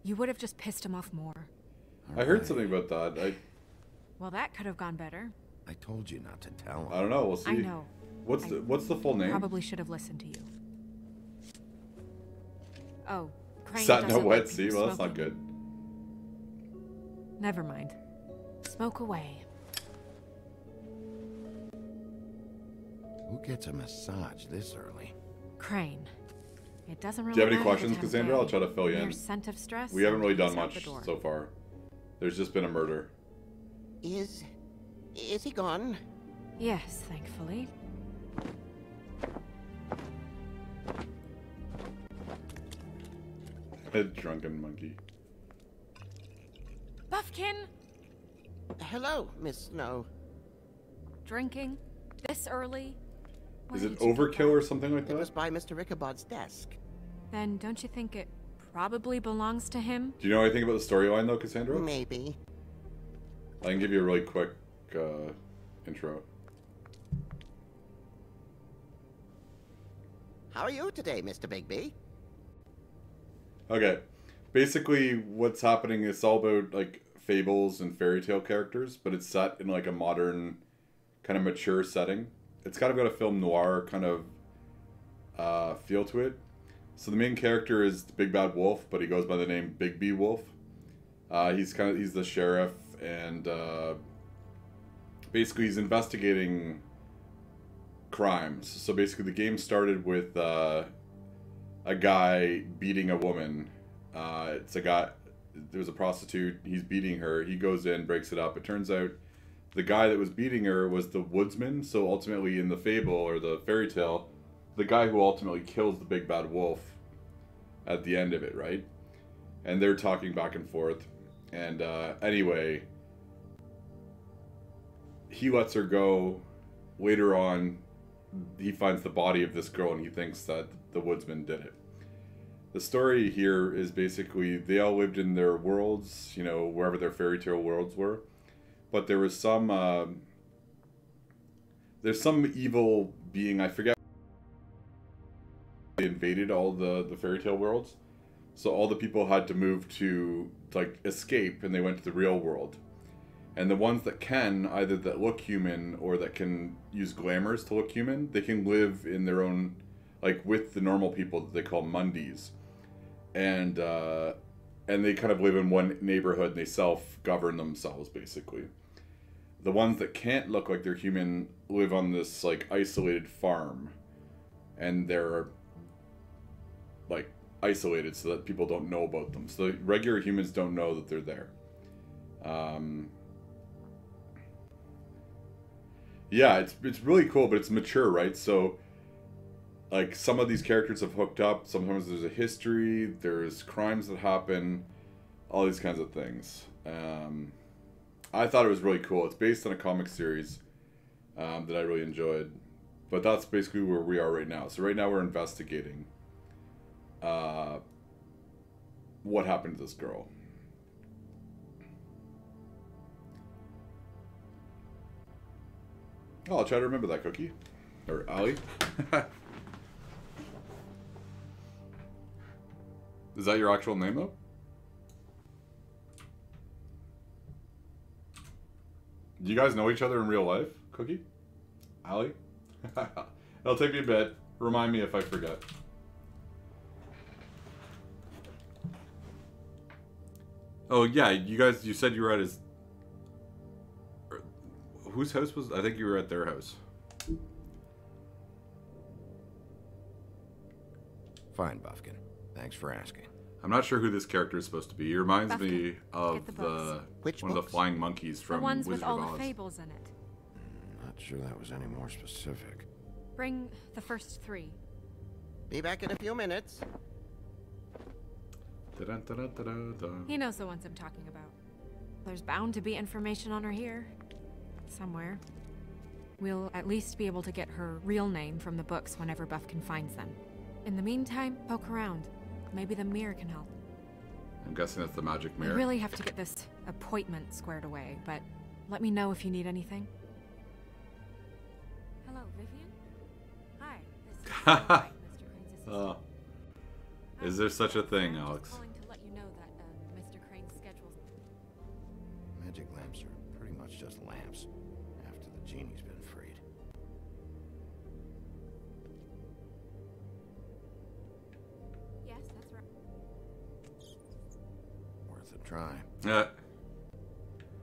You would have just pissed him off more. I heard something about that. Well, that could have gone better. I told you not to tell him. I don't know. We'll see. I know. What's the full name? Probably should have listened to you. Oh, Crane Sat in a doesn't wet like sea. people Well, that's not smoking. good. Never mind. Smoke away. Who gets a massage this early? Crane. It doesn't really Do you have any matter the questions, time of Cassandra? I'll day. try to fill you Mere in. scent of stress. We haven't really and done he's out much the door. so far. There's just been a murder. Is he gone? Yes, thankfully. A drunken monkey. Buffkin! Hello, Miss Snow. Drinking? This early? Is it overkill or something like It was that? by Mr. Ichabod's desk. Then don't you think it probably belongs to him? Do you know anything about the storyline though, Cassandra? Maybe. I can give you a really quick intro. How are you today, Mr. Bigby? Okay. Basically, what's happening is all about like fables and fairy tale characters, but it's set in like a modern, kind of mature setting. It's kind of got a film noir kind of feel to it. So the main character is the Big Bad Wolf, but he goes by the name Bigby Wolf. He's the sheriff, and basically he's investigating crimes. So basically the game started with a guy beating a woman. It's a guy, there's a prostitute, he's beating her, he goes in, breaks it up. It turns out the guy that was beating her was the woodsman, so ultimately in the fable, or the fairy tale, the guy who ultimately kills the Big Bad Wolf at the end of it, right? And they're talking back and forth, and anyway, he lets her go. Later on, he finds the body of this girl, and he thinks that the woodsman did it. The story here is basically they all lived in their worlds, you know, wherever their fairy tale worlds were. But there was some, there's some evil being, I forget, they invaded all the fairy tale worlds. So all the people had to move to, like, escape, and they went to the real world. And the ones that can, either that look human or that can use glamours to look human, they can live in their own, like, with the normal people that they call Mundies. And they kind of live in one neighborhood, and they self-govern themselves, basically. The ones that can't look like they're human live on this, like, isolated farm. And they're, like, isolated so that people don't know about them. So the regular humans don't know that they're there. Yeah, it's really cool, but it's mature, right? So, like, some of these characters have hooked up. Sometimes there's a history, there's crimes that happen, all these kinds of things. I thought it was really cool. It's based on a comic series that I really enjoyed. But that's basically where we are right now. So right now we're investigating what happened to this girl. Oh, I'll try to remember that, Cookie. Or Ali. Is that your actual name, though? Do you guys know each other in real life, Cookie? Ali? It'll take me a bit. Remind me if I forget. Oh, yeah, you said you were at his... Whose house was... I think you were at their house. Fine, Buffkin. Thanks for asking. I'm not sure who this character is supposed to be. He reminds Buffkin, me of get the books. one of the flying monkeys from The ones Wizard with all of Oz. the fables in it. Not sure that was any more specific. Bring the first 3. Be back in a few minutes. He knows the ones I'm talking about. There's bound to be information on her here. Somewhere. We'll at least be able to get her real name from the books whenever Buffkin finds them. In the meantime, poke around. Maybe the mirror can help. I'm guessing that's the magic mirror. I really have to get this appointment squared away, but let me know if you need anything. Hello, Vivian? Hi, this is Mr. Crane's assistant. Is there such a thing, Alex? Calling to let you know that Mr. Crane's schedule's... Magic lamps are pretty much just lamps after the genie's been freed. Yes, that's right. Worth a try. Yeah.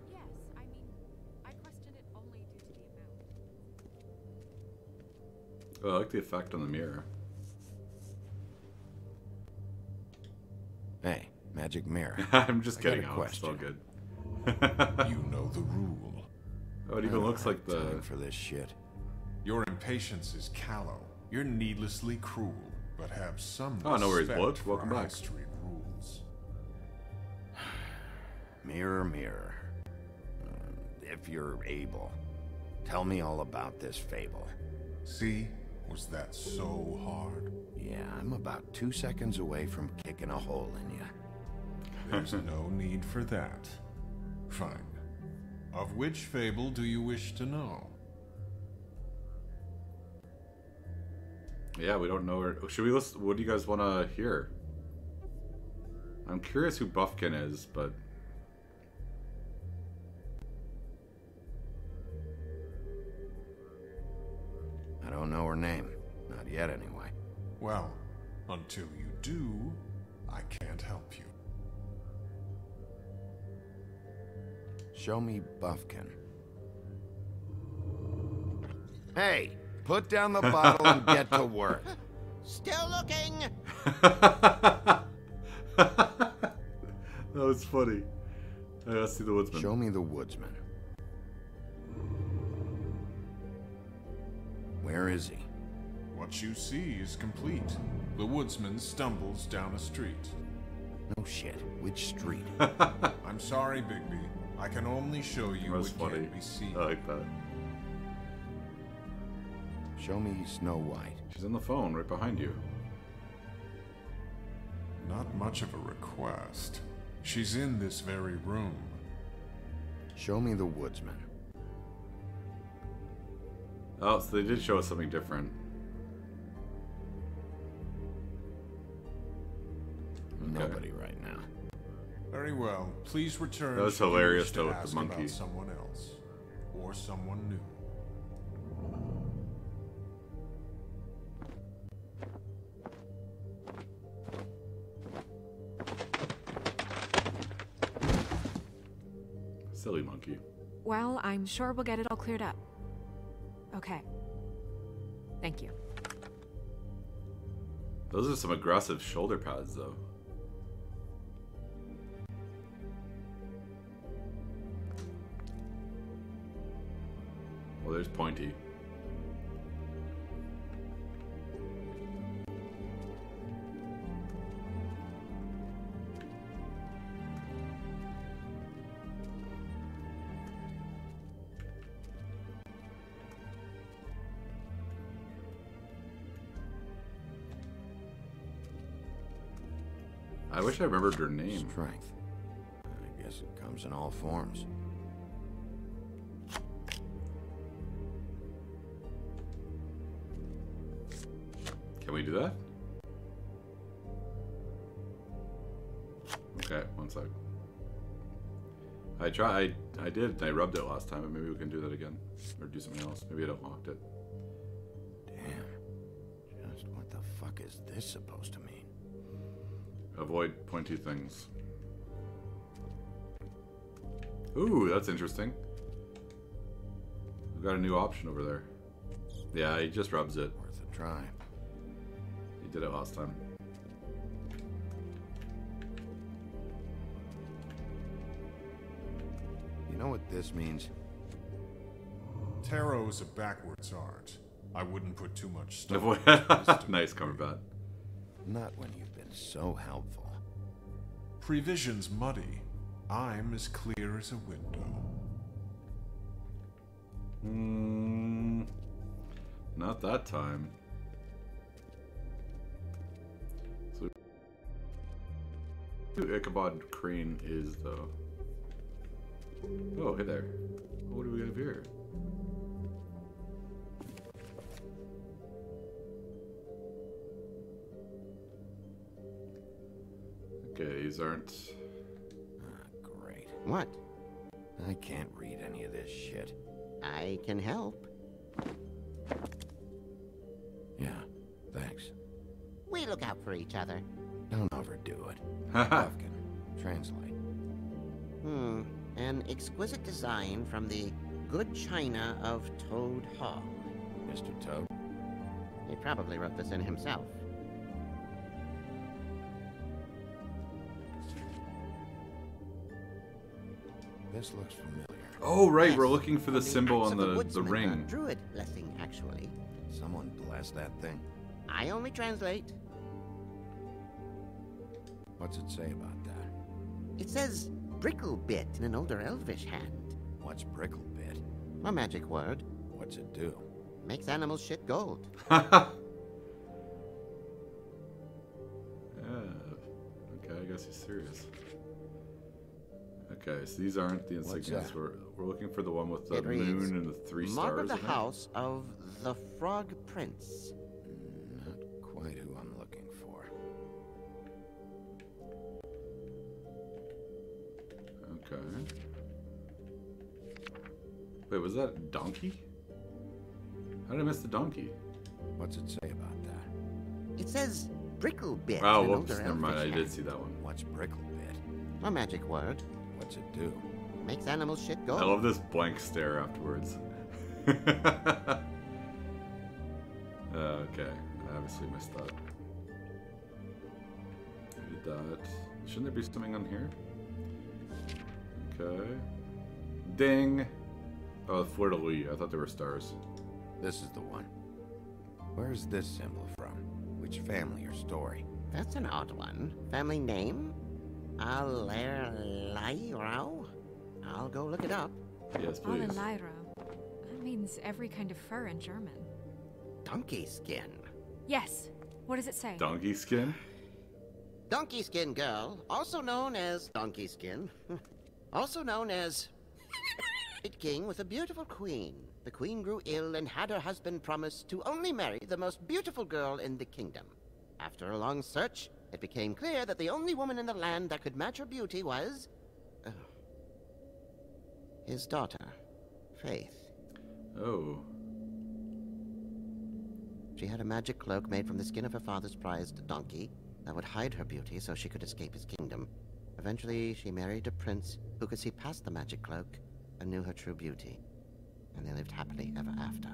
Yes, I mean, I questioned it only due to the amount. Oh, I like the effect on the mirror. Hey, magic mirror. I'm just kidding, got a Alex. It's all question. good. You know the rule. Oh, it even looks like the... Time for this shit. Your impatience is callow. You're needlessly cruel, but have some Oh, no worries, respect Blood. for Welcome High back. Street rules. Mirror, mirror. If you're able, tell me all about this fable. See? Was that so hard? Yeah, I'm about 2 seconds away from kicking a hole in you. There's no need for that. Fine. Of which fable do you wish to know? Yeah, we don't know where... Should we listen? What do you guys want to hear? I'm curious who Buffkin is, but... I don't know her name. Not yet, anyway. Well, until you do, I can't help you. Show me Buffkin. Hey, put down the bottle and get to work. Still looking. That was funny. Let's see the woodsman. Show me the woodsman. Where is he? What you see is complete. The woodsman stumbles down a street. No shit. Which street? I'm sorry, Bigby. I can only show you That was what funny. can't be seen. I like that. Show me Snow White. She's on the phone right behind you. Not much of a request. She's in this very room. Show me the woodsman. Oh, so they did show us something different. Okay. Nobody right now. Very well. Please return. That was should you hilarious, wish to though, with the ask monkey. about someone else or someone new. Silly monkey. Well, I'm sure we'll get it all cleared up. Okay. Thank you. Those are some aggressive shoulder pads, though. Well, there's Pointy. I wish I remembered her name. Strength. I guess it comes in all forms. Can we do that? Okay, one sec. I did. I rubbed it last time, but maybe we can do that again. Or do something else. Maybe I unlocked it. Damn. Just what the fuck is this supposed to mean? Avoid pointy things. Ooh, that's interesting. We've got a new option over there. Yeah, he just rubs it. Worth a try. He did it last time. You know what this means? Tarot is a backwards art. I wouldn't put too much stuff. Nice, Cumberbat. Not when you've been so helpful. Prevision's muddy. I'm as clear as a window. Not that time. So, who Ichabod Crane is, though. Oh, hey there. What do we have here? Okay, these aren't... Great. What? I can't read any of this shit. I can help. Yeah, thanks. We look out for each other. Don't overdo it. Lufkin, translate. An exquisite design from the good china of Toad Hall. Mr. Toad? He probably wrote this in himself. This looks familiar. Oh, right, Yes, we're looking for the symbol axe on of the woodsman, ring. Druid blessing, actually. Someone bless that thing. I only translate. What's it say about that? It says bricklebit in an older elvish hand. What's bricklebit? A magic word. What's it do? Makes animals shit gold. Yeah. Okay, I guess he's serious. Okay, so these aren't the insignias. We're looking for the one with the It reads, moon and the 3 stars. Mark of the in it. house of the Frog Prince. Not quite who I'm looking for. Okay. Wait, was that donkey? How did I miss the donkey? What's it say about that? It says bricklebit Oh, in an whoops, older never mind. elvish I did hand. see that one. What's bricklebit? A magic word. What's it do? Makes animals shit gold. I love this blank stare afterwards. Okay, I obviously missed that. I did that. Shouldn't there be something on here? Okay. Ding! Oh, fleur de lis. I thought they were stars. This is the one. Where's this symbol from? Which family or story? That's an odd one. Family name? Alairao? I'll go look it up. Yes, please. Alairo. That means every kind of fur in German. Donkey skin. Yes. What does it say? Donkey skin? Donkey skin girl, also known as donkey skin, also known as a king with a beautiful queen. The queen grew ill and had her husband promise to only marry the most beautiful girl in the kingdom. After a long search, it became clear that the only woman in the land that could match her beauty was... his daughter, Faith. Oh. She had a magic cloak made from the skin of her father's prized donkey that would hide her beauty so she could escape his kingdom. Eventually, she married a prince who could see past the magic cloak and knew her true beauty. And they lived happily ever after.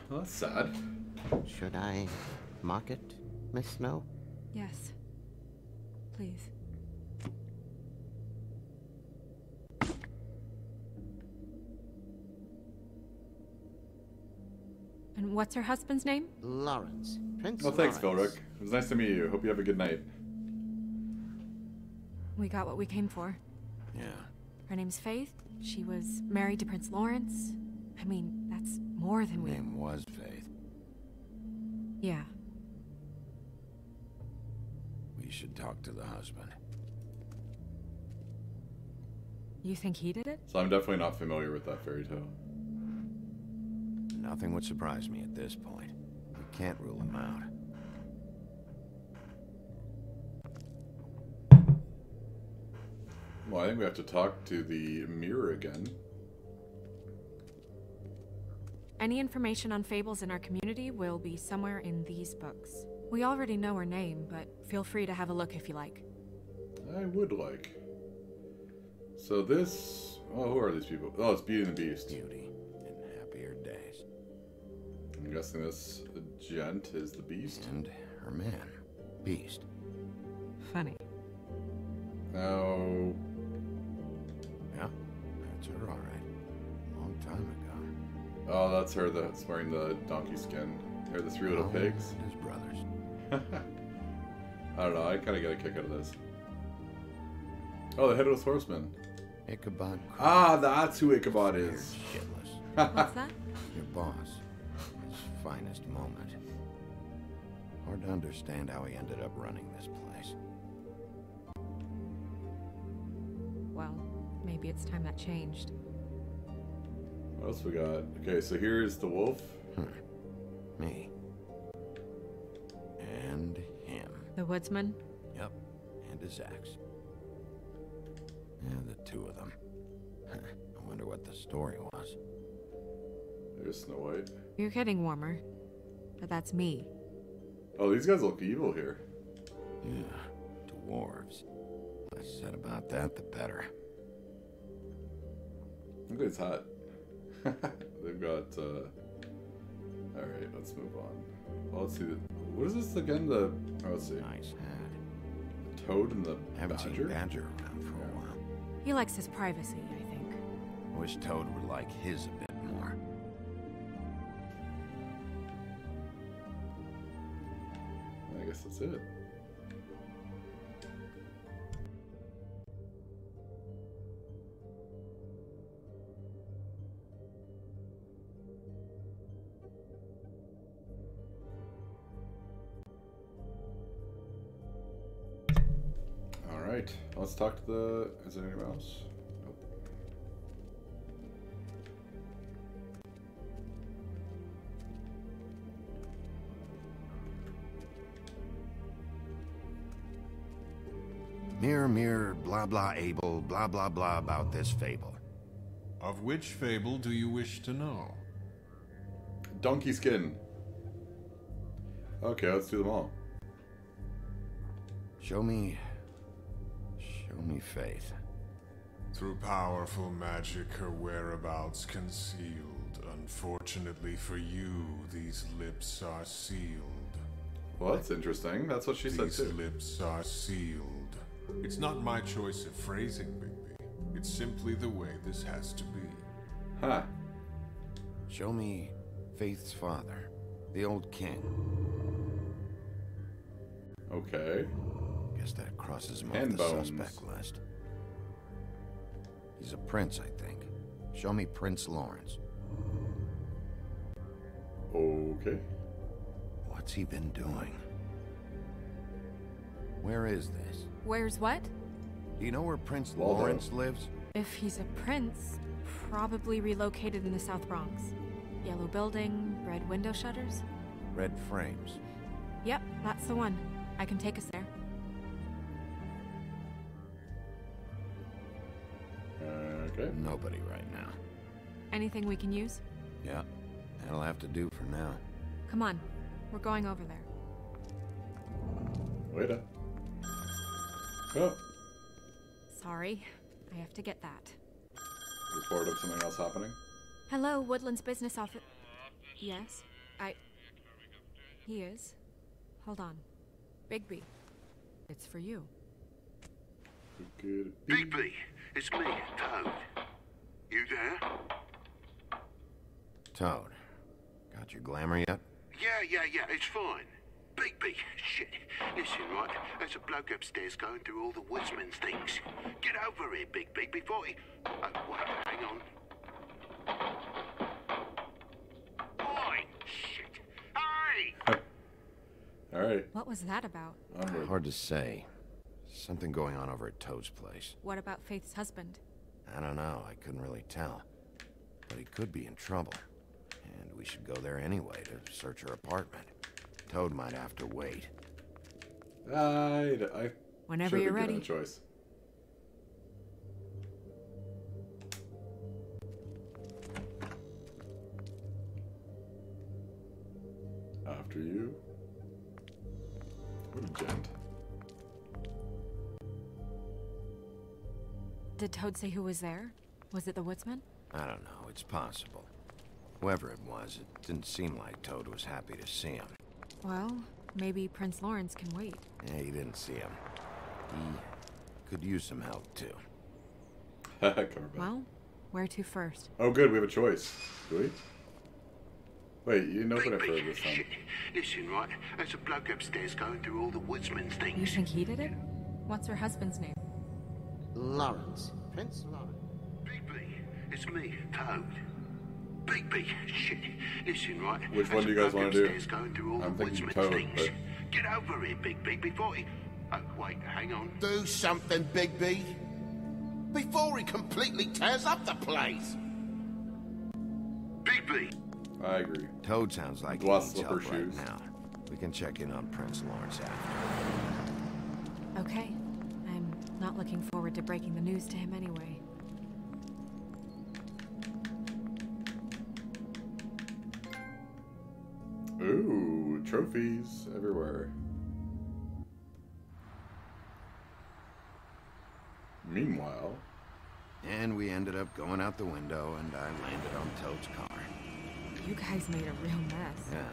Well, that's sad. Should I mark it, Miss Snow? Yes. Please. And what's her husband's name? Lawrence. Prince Well, thanks, Lawrence. Philric. It was nice to meet you. Hope you have a good night. We got what we came for. Yeah. Her name's Faith. She was married to Prince Lawrence. I mean, that's more than we... Name was Faith. Yeah. We should talk to the husband. You think he did it? So I'm definitely not familiar with that fairy tale. Nothing would surprise me at this point. We can't rule him out. Well, I think we have to talk to the mirror again. Any information on fables in our community will be somewhere in these books. We already know her name, but feel free to have a look if you like. I would like. So this... Oh, who are these people? Oh, it's Beauty and the Beast. Beauty in happier days. I'm guessing this gent is the Beast. And her man, Beast. Funny. Now... Yeah, that's her all right. Long time ago. Oh, that's her that's wearing the donkey skin. They're the 3 little pigs. And his brothers. I don't know, I kind of get a kick out of this. Oh, the Headless Horseman. Ichabod. Ah, that's who Ichabod is. Shitless. What's that? Your boss. His finest moment. Hard to understand how he ended up running this place. Well, maybe it's time that changed. What else we got? Okay, so here's the wolf. Me. And him. The woodsman? Yep. And his axe. Yeah, the two of them. I wonder what the story was. There's Snow White. You're getting warmer. But that's me. Oh, these guys look evil here. Yeah, dwarves. Less said about that, the better. Look at his hat. They've got, Alright, let's move on. Well, let's see. What is this again? Oh, let's see. Nice hat. The toad and the Haven't badger? seen Badger around for a while. He likes his privacy, I think. I wish Toad would like his a bit more. I guess that's it. Alright, let's talk to the... Is there anyone else? Nope. Mirror, mirror, blah blah able, blah blah blah about this fable. Of which fable do you wish to know? Donkey skin. Okay, let's do them all. Show me faith. Through powerful magic, her whereabouts concealed. Unfortunately for you, these lips are sealed. Well, that's interesting. That's what she said too. These lips are sealed. It's not my choice of phrasing, Bigby. It's simply the way this has to be. Huh. Show me Faith's father, the old king. Okay. Guess that crosses him And off the bones. suspect list. He's a prince, I think. Show me Prince Lawrence. Okay. What's he been doing? Where is this? Where's what? Do you know where Prince Waldo. Lawrence lives? If he's a prince, probably relocated in the South Bronx. Yellow building, red window shutters. Red frames. Yep, that's the one. I can take us there. Okay. Nobody right now. Anything we can use? Yeah, that'll have to do for now. Come on, we're going over there. Wait up. Oh. Sorry, I have to get that. Report of something else happening? Hello, Woodland's business office. Yes, He is. Hold on. Bigby, it's for you. Bigby, it's me, Toad. You there? Toad, got your glamour yet? Yeah, it's fine. Bigby, shit. Listen, right, there's a bloke upstairs going through all the woodsman's things. Get over here, Bigby, before he... Oh, wait, hang on. Oi, shit. Hey! Alright. What was that about? Hard to say. Something going on over at Toad's place. What about Faith's husband? I don't know, I couldn't really tell. But he could be in trouble. And we should go there anyway to search her apartment. Toad might have to wait. Whenever you're ready. Choice. After you. What a gent. Did Toad say who was there? Was it the woodsman? I don't know, it's possible. Whoever it was, it didn't seem like Toad was happy to see him. Well, maybe Prince Lawrence can wait. Yeah, he didn't see him. He could use some help, too. Well, where to first? Oh, good, we have a choice. Do we? Wait, you know what I've heard this one. Listen, right, there's a bloke upstairs going through all the woodsman's things. You think he did it? What's her husband's name? Lawrence. Prince Lawrence. Bigby, it's me, Toad. Bigby, shit. Listen, right. Which one do you guys want to do? Going through all I'm the thinking woodsman's Toad, things. but... Get over here, Bigby, before he... Oh, wait, hang on. Do something, Bigby. Before he completely tears up the place. Bigby. I agree. Toad sounds like he Gloss needs slipper help right shoes. now. We can check in on Prince Lawrence after. Okay. I'm not looking forward to breaking the news to him anyway. Ooh, trophies everywhere. Meanwhile... And we ended up going out the window, and I landed on Toad's car. You guys made a real mess. Yeah.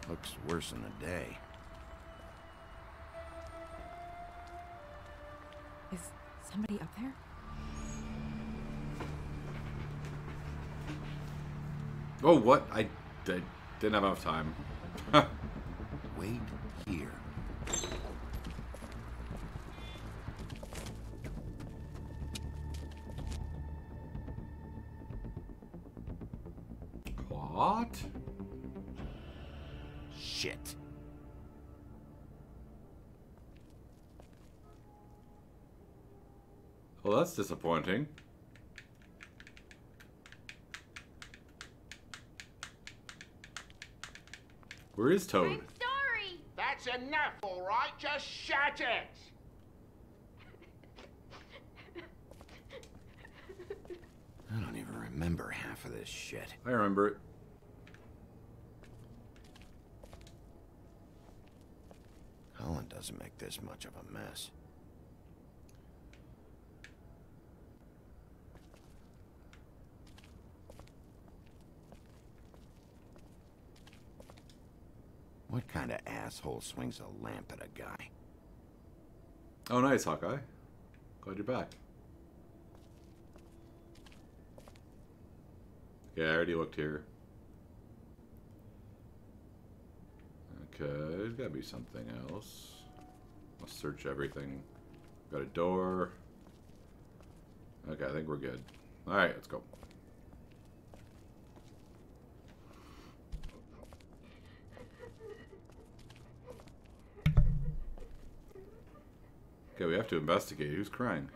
Looks worse than the day. Is somebody up there? Oh, what? I didn't have enough time. Wait here. What? Shit. Well, that's disappointing. Where is Toad? I'm sorry. That's enough, all right? Just shut it. I don't even remember half of this shit. I remember it. Colin doesn't make this much of a mess. What kind of asshole swings a lamp at a guy? Oh, nice, Hawkeye. Glad you're back. Yeah, I already looked here. Okay, there's gotta be something else. Let's search everything. Got a door. Okay, I think we're good. Alright, let's go. Okay, we have to investigate. Who's crying?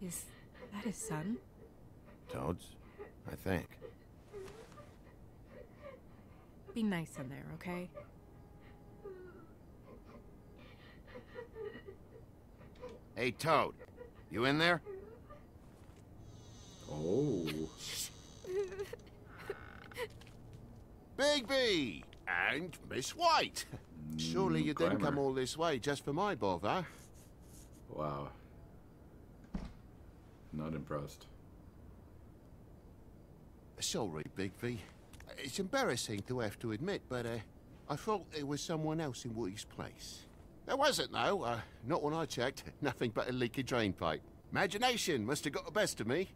Is that his son? Toad's? I think. Be nice in there, okay? Hey, Toad. You in there? Oh. Bigby! And Miss White! Surely you didn't come all this way just for my bother. Wow. Not impressed. Sorry, Bigby. It's embarrassing to have to admit, but I thought it was someone else in Woody's place. There wasn't, though. Not when I checked. Nothing but a leaky drain pipe. Imagination must have got the best of me.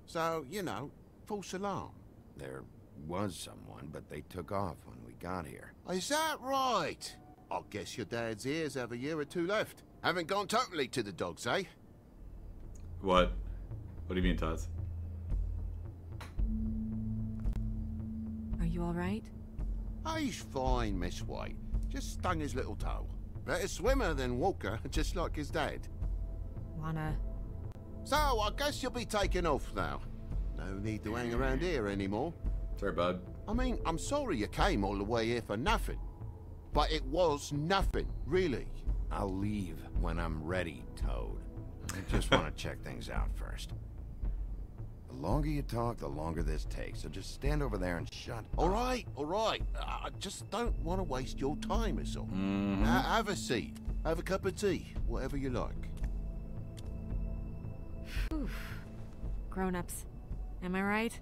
So, you know, false alarm. There was someone, but they took off when we got here. Is that right? I guess your dad's ears have a year or two left. Haven't gone totally to the dogs, eh? What? What do you mean, Taz? Are you all right? He's fine, Miss White. Just stung his little toe. Better swimmer than walker, just like his dad. Wanna... So, I guess you'll be taking off now. No need to hang around here anymore. Sorry, bud. I mean, I'm sorry you came all the way here for nothing. But it was nothing, really. I'll leave when I'm ready, Toad. I just want to check things out first. The longer you talk, the longer this takes, so just stand over there and shut up. All right. I just don't want to waste your time, is all. Have a seat. Have a cup of tea. Whatever you like. Whew. Grown-ups. Am I right?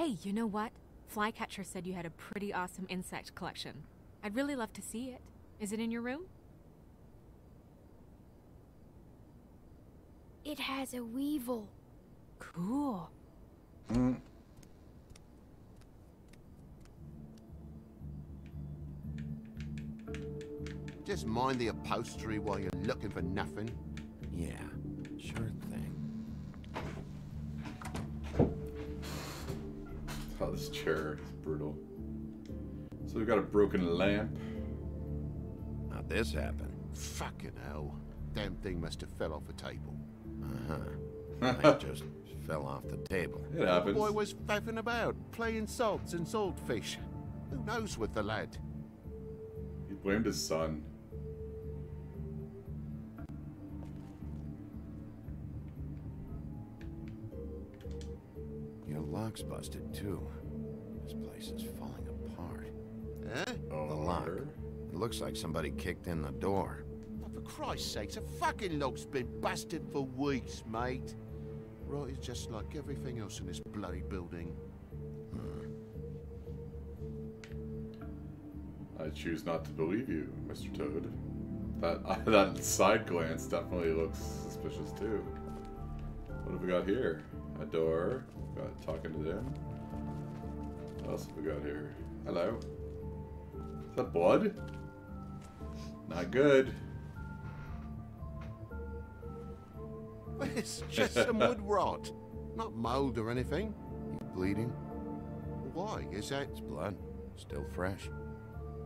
Hey, you know what? Flycatcher said you had a pretty awesome insect collection. I'd really love to see it. Is it in your room? It has a weevil. Cool. Just mind the upholstery while you're looking for nothing. Yeah, sure thing. Oh, this chair is brutal. So we've got a broken lamp. How'd this happen? Fucking hell. Damn thing must have fell off a table. It just fell off the table. It happens. The boy was faffing about, playing salts and saltfish. Who knows with the lad? He blamed his son. Your lock's busted too. This place is falling apart. Eh? The lock. It looks like somebody kicked in the door. Oh, for Christ's sakes, a fucking lock's been busted for weeks, mate. Right, it's just like everything else in this bloody building. I choose not to believe you, Mr. Toad. That side glance definitely looks suspicious too. What have we got here? A door. Got talking to them. What else have we got here? Hello. Is that blood? Not good. It's just some wood rot. Not mold or anything. You bleeding? Why? Is that... It's blood. Still fresh.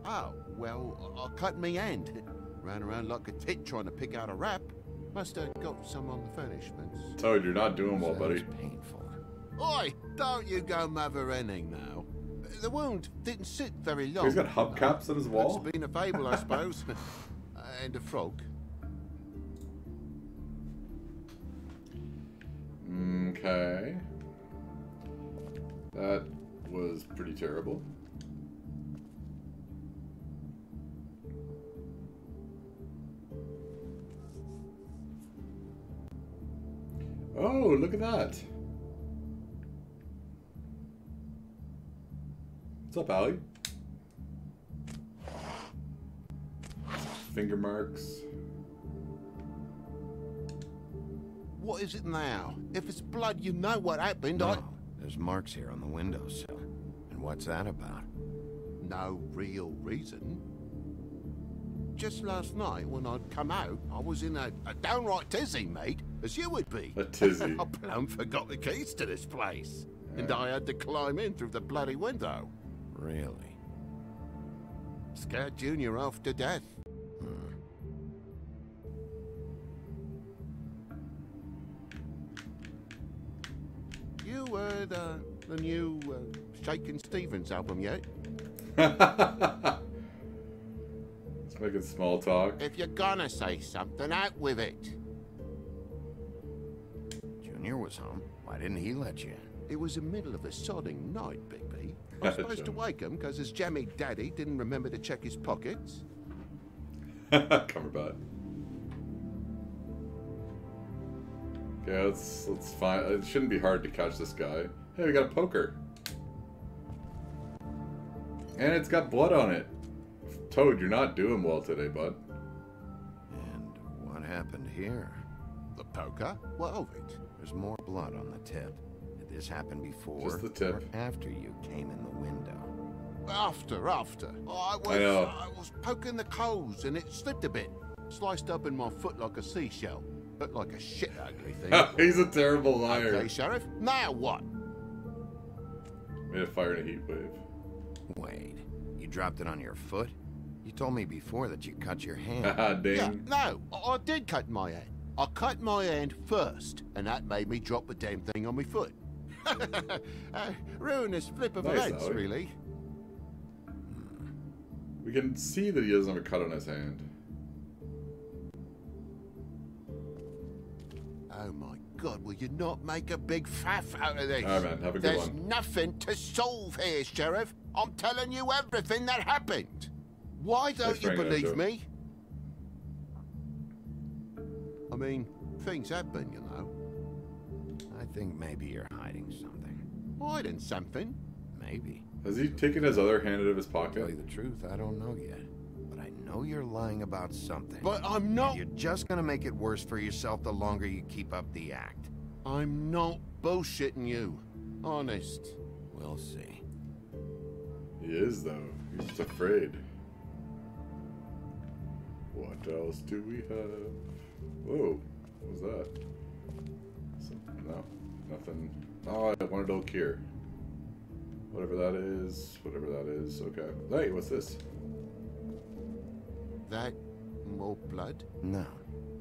Oh, well, I cut me hand. Ran around like a tit trying to pick out a wrap. Must have got some on the furnishments. Toad, you're not doing well, buddy. Painful. Oi, don't you go mother-henning now. The wound didn't sit very long. He's got hubcaps on his wall? It's been a fable, I suppose. And a frog. Okay. That was pretty terrible. Oh, look at that. What's up, Allie? Finger marks. What is it now? If it's blood, you know what happened. No, there's marks here on the windowsill. And what's that about? No real reason. Just last night, when I'd come out, I was in a downright tizzy, mate, as you would be. A tizzy. I plumb forgot the keys to this place. And I had to climb in through the bloody window. Really? Scared Junior off to death. You heard the new Shakin' Stevens album yet? It's making small talk. If you're gonna say something, out with it. Junior was home. Why didn't he let you in? It was the middle of a sodding night, Bigby. I was supposed to wake him because his jammy daddy didn't remember to check his pockets. Cumberbatch. Okay, let's find. It shouldn't be hard to catch this guy. Hey, we got a poker. And it's got blood on it. Toad, you're not doing well today, bud. And what happened here? The poker? What of it? There's more blood on the tip. Did this happen before? Just the tip. Or after you came in the window? After. I was poking the coals and it slipped a bit. Sliced up in my foot like a seashell. Looked like a shit ugly thing. He's a terrible liar. Okay, Sheriff. Now what? Made a fire in a heat wave. Wait, you dropped it on your foot? You told me before that you cut your hand. Ding. Yeah, no, I did cut my hand. I cut my hand first, and that made me drop the damn thing on my foot. Ruinous flip of events, Allie. really. We can see that he doesn't have a cut on his hand. Oh my God, will you not make a big faff out of this? All right, man, have a good There's one. nothing to solve here, Sheriff. I'm telling you everything that happened. Why don't you believe me? I mean, things happen, you know. I think maybe you're hiding something. Hiding something? Maybe. Has he taken his other hand out of his To pocket? tell you the truth, I don't know yet. But I know you're lying about something. But I'm not. You're just gonna make it worse for yourself the longer you keep up the act. I'm not bullshitting you. Honest. We'll see. He is, though. He's just afraid. What else do we have? Whoa. What was that? No. Nothing. Oh, I wanted to look here. Whatever that is. Whatever that is. Okay. Hey, what's this? That more blood? No.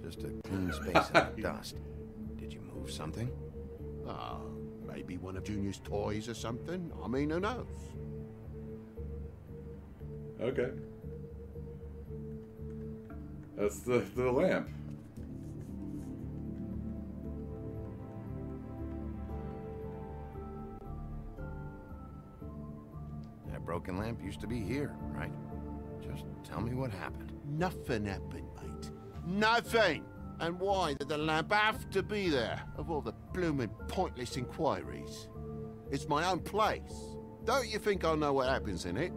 Just a clean space of dust. Did you move something? Maybe one of Junior's toys or something. I mean, who knows? Okay. That's the lamp. That broken lamp used to be here, right? Just tell me what happened. Nothing happened, mate. Nothing! And why did the lamp have to be there, of all the blooming pointless inquiries? It's my own place. Don't you think I know what happens in it?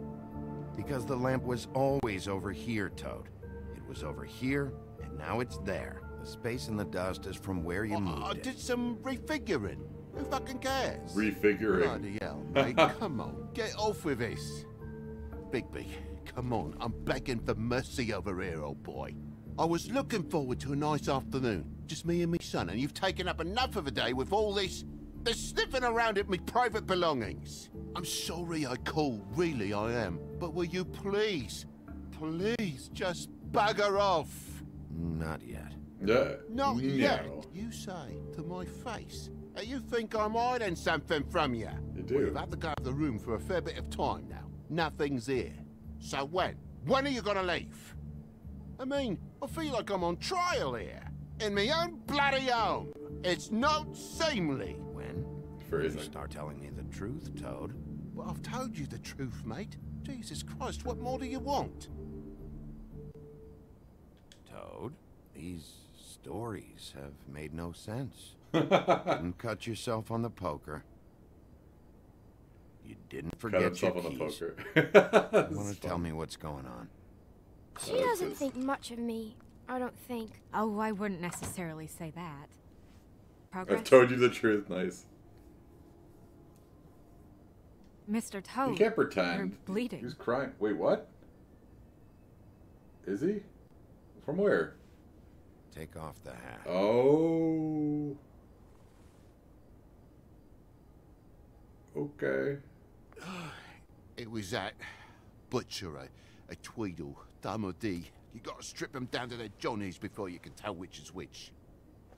Because the lamp was always over here, Toad. It was over here, and now it's there. The space in the dust is from where you moved I it. did some refiguring. Who fucking cares? Refiguring. Bloody hell, mate. Come on, get off with this. Bigby, come on. I'm begging for mercy over here, old boy. I was looking forward to a nice afternoon. Just me and me son, and you've taken up enough of a day with all this sniffing around at me private belongings. I'm sorry I called, really I am. But will you please, just bugger off? Not yet. Yeah. Not No. yet, you say, to my face. You think I'm hiding something from you? You do. Well, you've had to go out of the room for a fair bit of time now. Nothing's here. So when? When are you gonna leave? I mean, I feel like I'm on trial here. In my own bloody home. It's not seemly. When? Phrasing. You start telling me the truth, Toad. Well, I've told you the truth, mate. Jesus Christ, what more do you want? Toad, these stories have made no sense. You didn't cut yourself on the poker. You didn't forget Cut your himself on the keys. poker. You want to tell me what's going on? She doesn't think much of me, I don't think. Oh, I wouldn't necessarily say that. Progress? I've told you the truth. Nice. Mr. Toad, You can't pretend. you're bleeding. He's crying. Wait, what? Is he? From where? Take off the hat. Oh. Okay. It was that butcher, a Tweedle, Dumody. You gotta strip them down to their johnnies before you can tell which is which.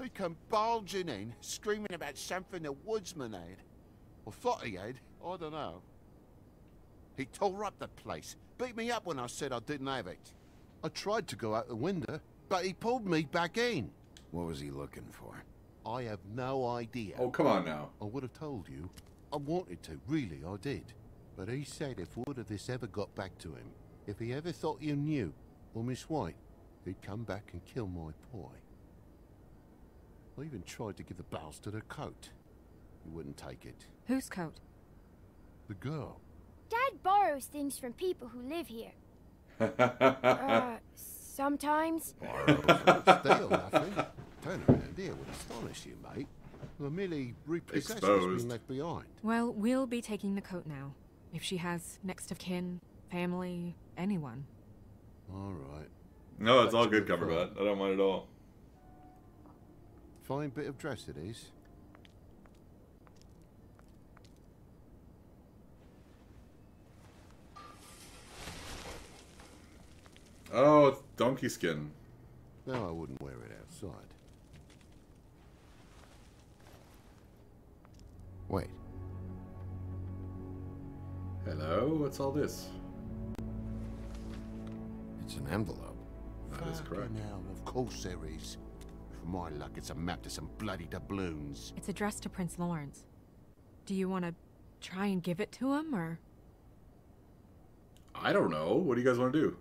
He come barging in, screaming about something the woodsman had. Or thought he had, I don't know. He tore up the place, beat me up when I said I didn't have it. I tried to go out the window, but he pulled me back in. What was he looking for? I have no idea. Oh, come on now. I would have told you. I wanted to, really, I did. But he said if word of this ever got back to him, if he ever thought you knew, or Miss White, he'd come back and kill my boy. I even tried to give the bastard a coat. He wouldn't take it. Whose coat? The girl. Dad borrows things from people who live here. Sometimes. Steal nothing. Turn around here would astonish you, mate. Well, merely repossessed what's been left behind. Well, we'll be taking the coat now. If she has next of kin, family, anyone. All right. No, it's all good, Cumberbatch. I don't mind at all. Fine bit of dress it is. Oh, it's donkey skin. No, I wouldn't wear it outside. Wait. Hello? What's all this? It's an envelope. That is correct. Now, of course there is. For my luck, it's a map to some bloody doubloons. It's addressed to Prince Lawrence. Do you want to try and give it to him, or? I don't know. What do you guys want to do?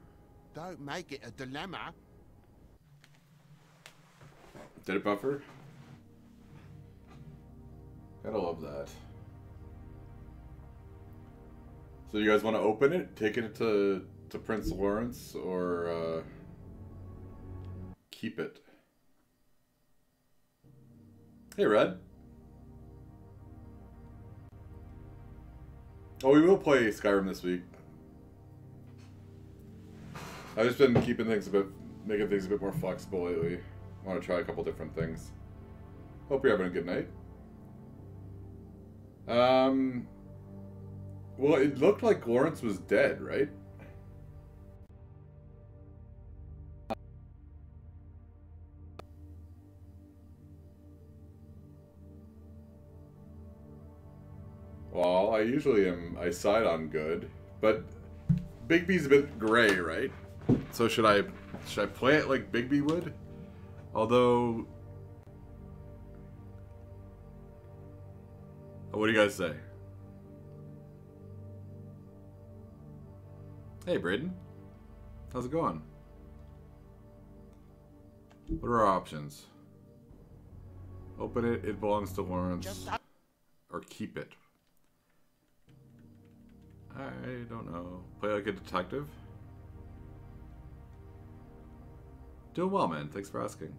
Don't make it a dilemma. Did it buffer? Gotta love that. So you guys want to open it, take it to Prince Lawrence, or keep it? Hey, Red. Oh, we will play Skyrim this week. I've just been keeping things making things a bit more flexible lately. I want to try a couple different things. Hope you're having a good night. Well, it looked like Lawrence was dead, right? Well, I usually I side on good, but Bigby's a bit gray, right? So should I play it like Bigby would? Although, what do you guys say? Hey, Braden. How's it going? What are our options? Open it, it belongs to Lawrence. Or keep it. I don't know. Play like a detective? Doing well, man. Thanks for asking.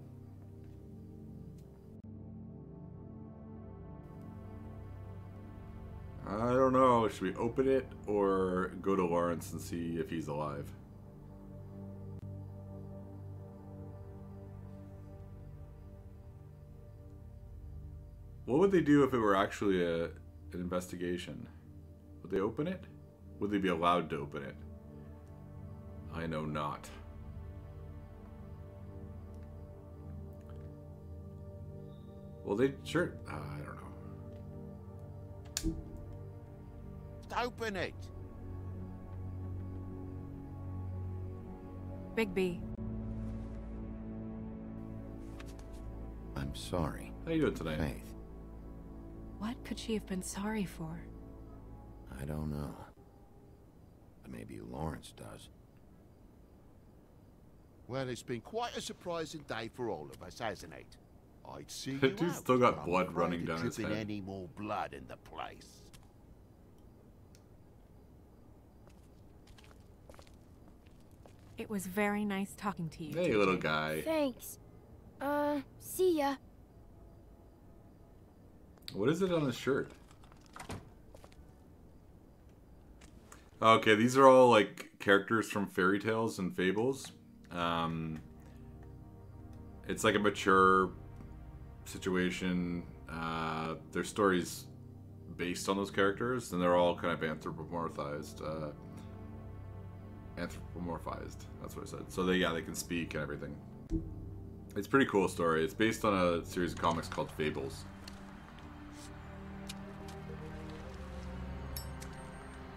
I don't know. Should we open it or go to Lawrence and see if he's alive? What would they do if it were actually an investigation? Would they open it? Would they be allowed to open it? I know not. Well, they sure. I don't know. Open it. Bigby. I'm sorry. How you doing today? Faith. What could she have been sorry for? I don't know. But maybe Lawrence does. Well, it's been quite a surprising day for all of us, hasn't it? I'd see That you dude's out, still got but I'm blood afraid running of down his dripping head. any more blood in the place. It was very nice talking to you. Hey, little guy. Thanks. See ya. What is it on his shirt? Okay, these are all like characters from fairy tales and fables. It's like a mature situation. Their stories based on those characters, and they're all kind of anthropomorphized. That's what I said. So they can speak and everything. It's a pretty cool story. It's based on a series of comics called Fables.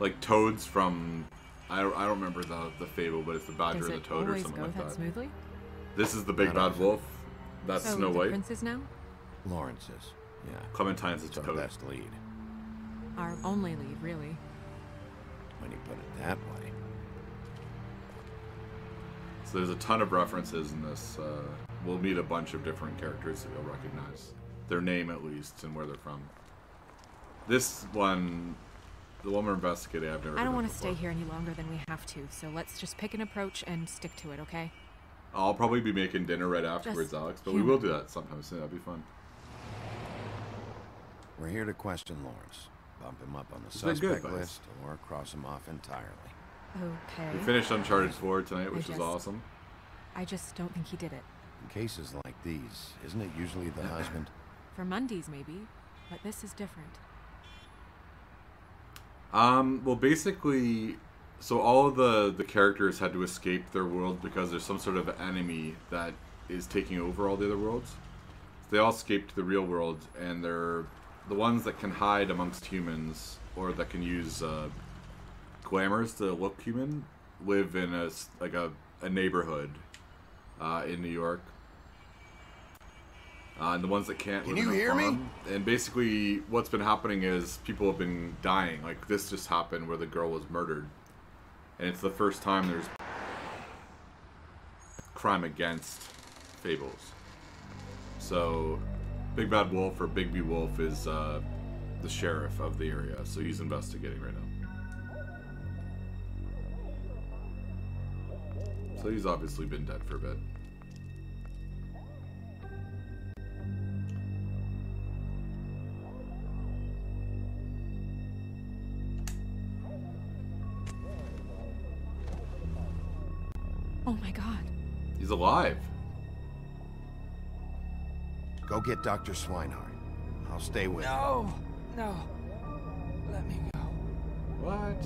Like toads from, I don't remember the fable, but it's the badger and the toad or something like that. Smoothly? This is the big bad wolf. That's So Snow the White. princes now? Lawrence's, yeah. Clementine's the It's our toad. best lead. Our only lead, really. When you put it that way. So there's a ton of references in this. We'll meet a bunch of different characters that you'll recognize. Their name at least and where they're from. This one, the one we're investigating, I've never I don't want to stay here any longer than we have to, so let's just pick an approach and stick to it, okay? I'll probably be making dinner right afterwards, Just Alex, but we will do that sometime soon. That'd be fun. We're here to question Lawrence. Bump him up on the It's been good, suspect guys. list or cross him off entirely. Okay. We finished Uncharted 4 tonight, which I was just- awesome. I just don't think he did it. In cases like these, isn't it usually the husband? For Mundy's, maybe, but this is different. Well, basically, so all of the characters had to escape their world because there's some sort of enemy that is taking over all the other worlds. So they all escaped to the real world, and they're the ones that can hide amongst humans or that can use glamours to look human. Live in a neighborhood in New York. And the ones that can't live Can you in a hear me? farm. And basically what's been happening is people have been dying. Like this just happened where the girl was murdered. And it's the first time there's crime against Fables. So Big Bad Wolf or Bigby Wolf is the sheriff of the area. So he's investigating right now. So he's obviously been dead for a bit. Oh my god. He's alive. Go get Dr. Swinehart. I'll stay with No! No. Let me go. What?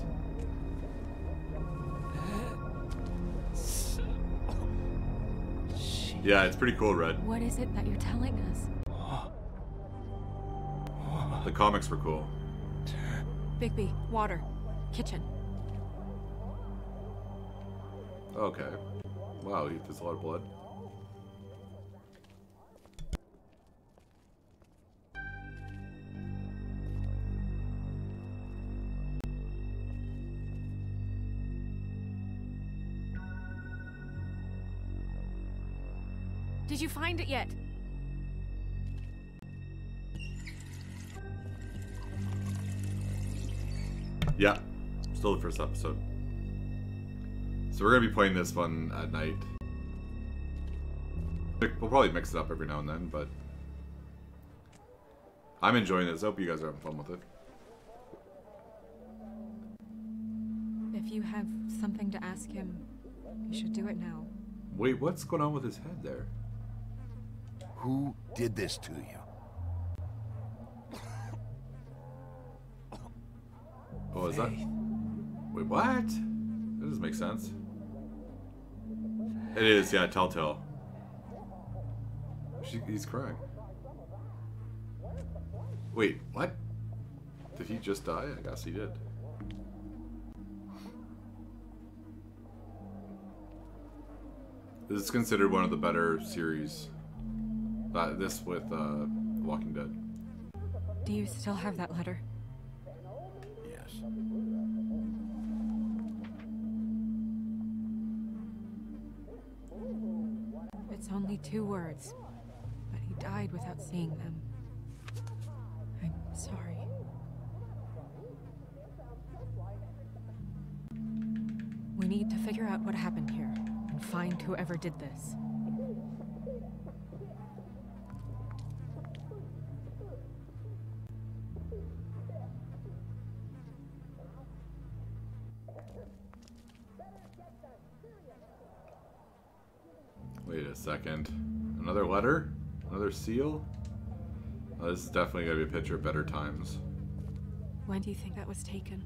Yeah, it's pretty cool, Red. What is it that you're telling us? The comics were cool. Bigby, water. Kitchen. Okay. Wow, there's a lot of blood. Did you find it yet? Yeah, still the first episode. So we're gonna be playing this one at night. We'll probably mix it up every now and then, but I'm enjoying this. I hope you guys are having fun with it. If you have something to ask him, you should do it now. Wait, what's going on with his head there? Who did this to you? Oh, is that... Wait, what? That doesn't make sense. It is, yeah, Telltale. He's crying. Wait, what? Did he just die? I guess he did. This is considered one of the better series. This with Walking Dead. Do you still have that letter? Yes. It's only 2 words, but he died without seeing them. I'm sorry. We need to figure out what happened here and find whoever did this. Wait a second. Another letter? Another seal? Oh, this is definitely going to be a picture of better times. When do you think that was taken?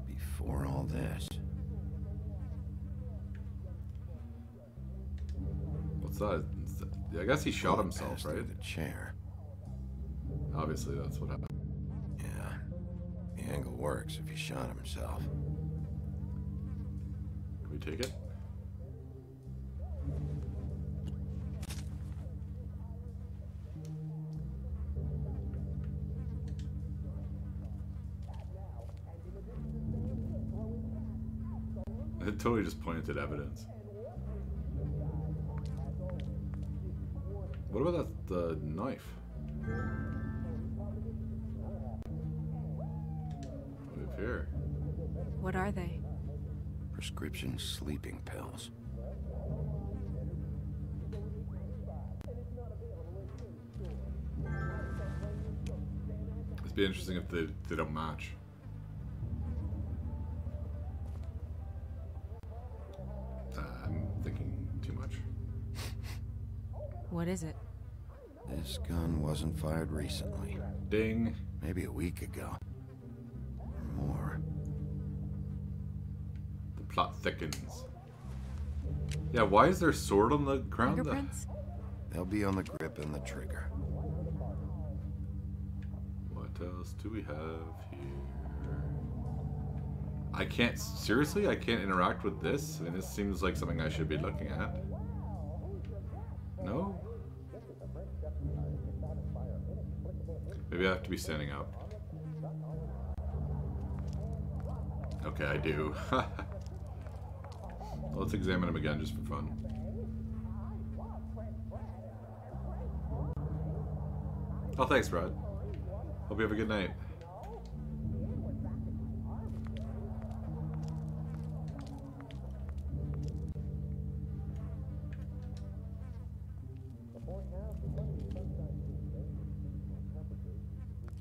Before all this. What's that? I guess he shot himself, right? The chair. Obviously, that's what happened. Yeah. The angle works if he shot himself. Can we take it? It totally just pointed at evidence. What about the knife? What do we have here? What are they? Prescription sleeping pills. It'd be interesting if they don't match. I'm thinking too much. What is it? This gun wasn't fired recently. Ding. Maybe a week ago. Or more. The plot thickens. Yeah, why is there a sword on the ground? Fingerprints? They'll be on the grip and the trigger. What else do we have here? I can't, seriously? I can't interact with this? I mean, this seems like something I should be looking at. No? Maybe I have to be standing up. Okay, I do. Let's examine him again just for fun. Oh, thanks, Brad. Hope you have a good night.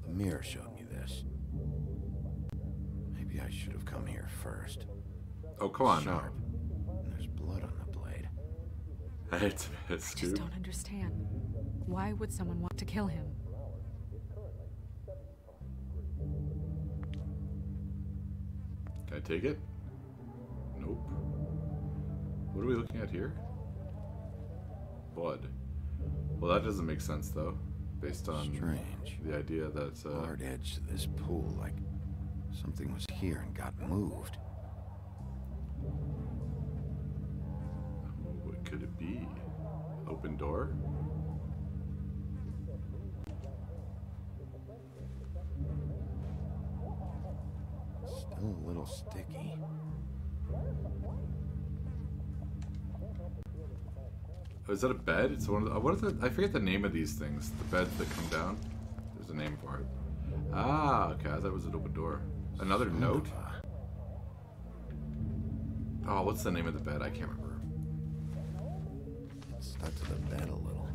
The mirror showed me this. Maybe I should have come here first. Oh, come on now. Sharp. And there's blood on the blade. It's I just don't understand. Why would someone want to kill him? Can I take it? Nope. What are we looking at here? Blood. Well, that doesn't make sense, though. Based on Strange. the idea that... Hard edge to this pool, like something was here and got moved. What could it be? Open door? Still a little sticky. Oh, is that a bed? It's one of the, what is it? I forget the name of these things. The beds that come down. There's a name for it. Ah, okay. I thought it was an open door. Another note? Oh, what's the name of the bed? I can't remember. It stuck to the bed a little.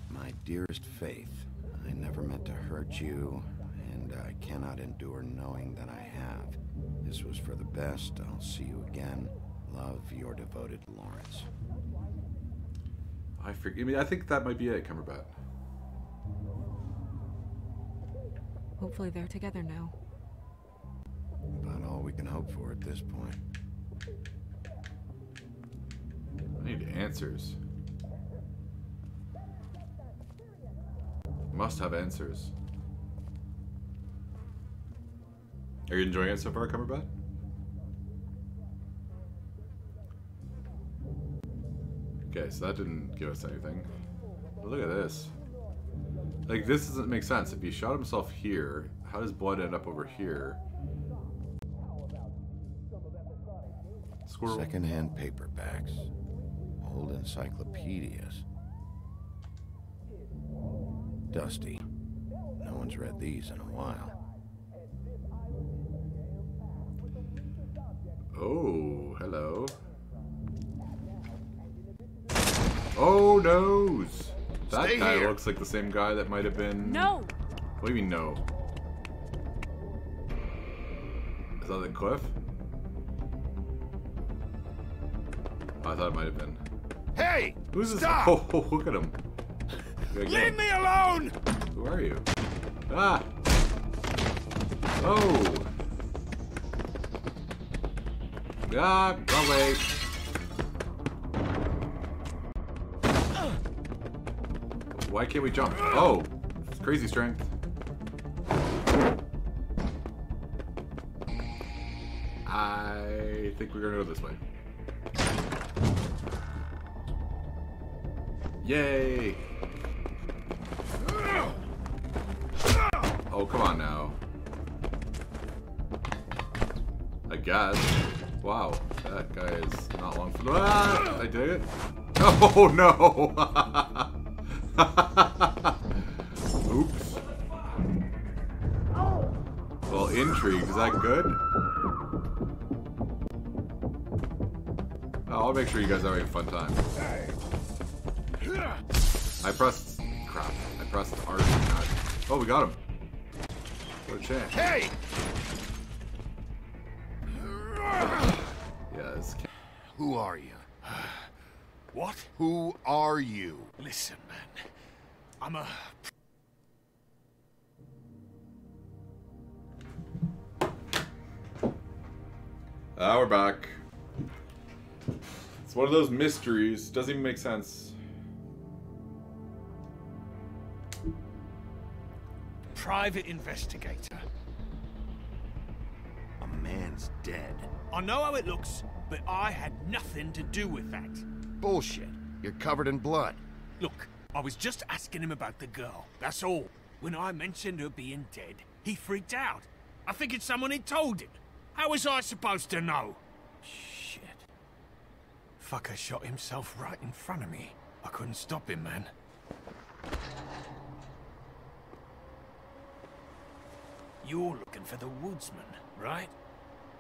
My dearest Faith, I never meant to hurt you, and I cannot endure knowing that I have. This was for the best. I'll see you again. Love, your devoted Lawrence. I mean, I think that might be it, Cumberbatch. Hopefully they're together now. About all we can hope for at this point. I need answers. Must have answers. Are you enjoying it so far, Cumberbatch? Okay, so that didn't give us anything. But look at this. Like, this doesn't make sense. If he shot himself here, how does blood end up over here? Squirrel. Second-hand paperbacks. Old encyclopedias. Dusty. No one's read these in a while. Oh, hello. Oh, noes! That Stay guy here. looks like the same guy that might have been... No! What do you mean, no? Is that the cliff? Oh, I thought it might have been. Hey! Who's this? Stop! Oh, look at him. Leave me alone! Who are you? Ah! Oh! Ah, wrong way. Why can't we jump? Oh! It's crazy strength. I think we're gonna go this way. Yay! Oh, come on now. I guess. Wow, that guy is not long for the... Ah! I did it. Oh, no! Oops. Well, intrigue. Is that good? Oh, I'll make sure you guys are having a fun time. I pressed... Crap. I pressed R. Oh, we got him. What a chance. Hey! Yes. Who are you? What? Who are you? Listen, man. I'm a... We're back. It's one of those mysteries. Doesn't even make sense. private investigator. A man's dead. I know how it looks, but I had nothing to do with that. Bullshit. You're covered in blood. Look, I was just asking him about the girl, that's all. When I mentioned her being dead, he freaked out. I figured someone had told him. How was I supposed to know? Shit. Fucker shot himself right in front of me. I couldn't stop him, man. You're looking for the woodsman, right?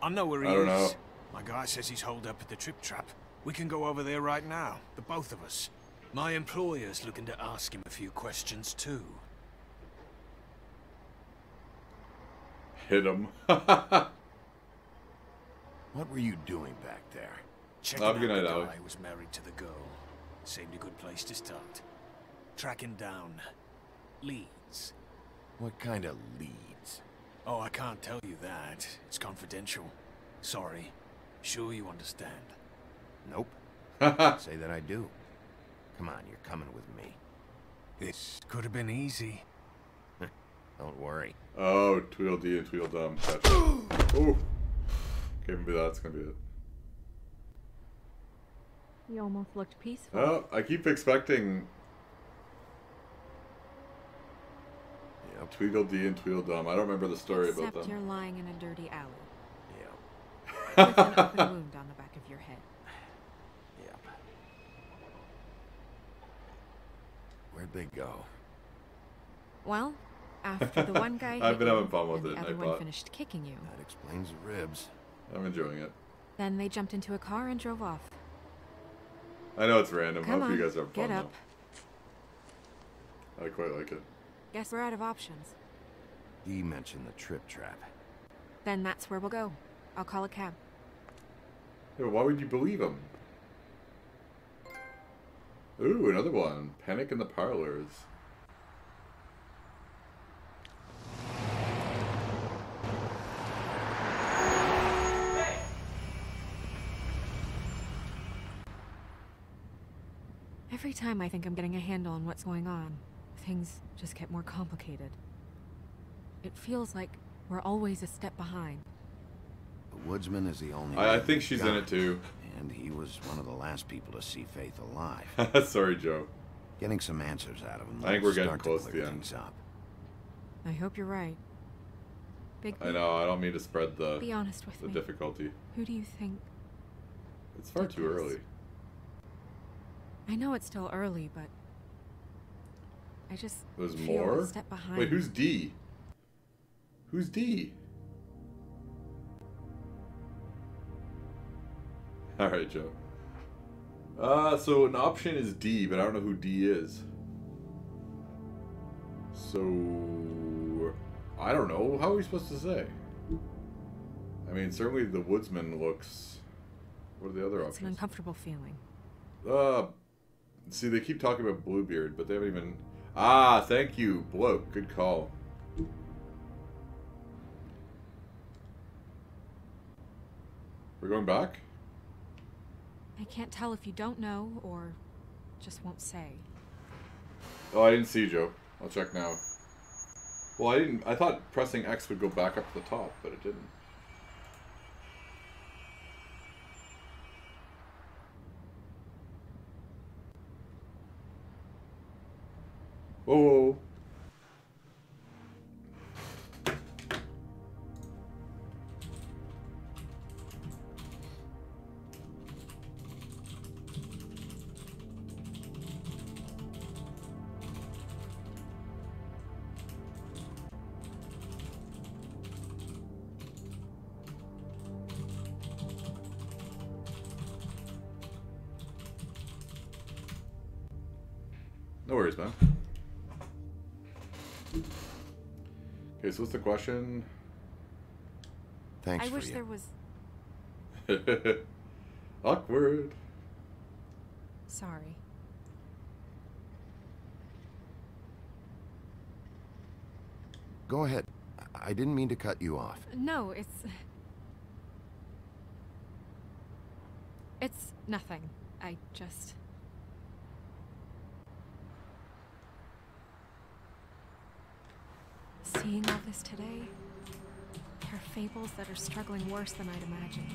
I know where he I don't know. My guy says he's holed up at the trip trap. We can go over there right now, the both of us. My employer's looking to ask him a few questions too. Hit him. What were you doing back there? Checking out the guy who was married to the girl. Seemed a good place to start. Tracking down leads. What kind of leads? Oh, I can't tell you that. It's confidential. Sorry. Sure you understand. Nope. Say that I do. Come on, you're coming with me. This could have been easy. Don't worry. Oh, Tweedledee and Tweedledum. Gotcha. Oh. Okay, maybe that's gonna be it. You almost looked peaceful. Oh, I keep expecting... Yep. Tweedledee and Tweedledum. I don't remember the story about them. Except you're lying in a dirty alley. Yeah. With an open wound on the back of your head. Yep. Where'd they go? Well, after the one guy I've been hit having you fun with and it, the other Nightbot. one finished kicking you. That explains the ribs. I'm enjoying it. Then they jumped into a car and drove off. I know it's random. Come I hope on, you guys are fun get up. though. I quite like it. Guess we're out of options. Dee mentioned the trip trap. Then that's where we'll go. I'll call a cab. Yeah, but why would you believe him? Ooh, another one. Panic in the Parlors. Every time I think I'm getting a handle on what's going on, things just get more complicated. It feels like we're always a step behind. The woodsman is the only... I think she's in it too. And he was one of the last people to see Faith alive. Sorry, Joe. Getting some answers out of him. I think we're getting start close to to the clear end. things up. I hope you're right. I know, I don't mean to spread the, Be honest with me. difficulty. Who do you think? It's far too early. I know it's still early, but I just There's feel more? a step behind. Wait, who's D? Who's D? Alright, Joe. So an option is D, but I don't know who D is. So... I don't know. How are we supposed to say? I mean, certainly the woodsman looks... What are the other It's an options? uncomfortable feeling. See, they keep talking about Bluebeard, but they haven't even... Ah, thank you, Bloke. Good call. We're going back? I can't tell if you don't know or just won't say. Oh, I didn't see Joe. I'll check now. Well, I didn't... I thought pressing X would go back up to the top, but it didn't. Whoa. No worries, man. Okay, so what's the question? Thanks I for wish you. there was... Awkward. Sorry. Go ahead. I didn't mean to cut you off. No, it's nothing. I just... Seeing all this today, there are fables that are struggling worse than I'd imagined.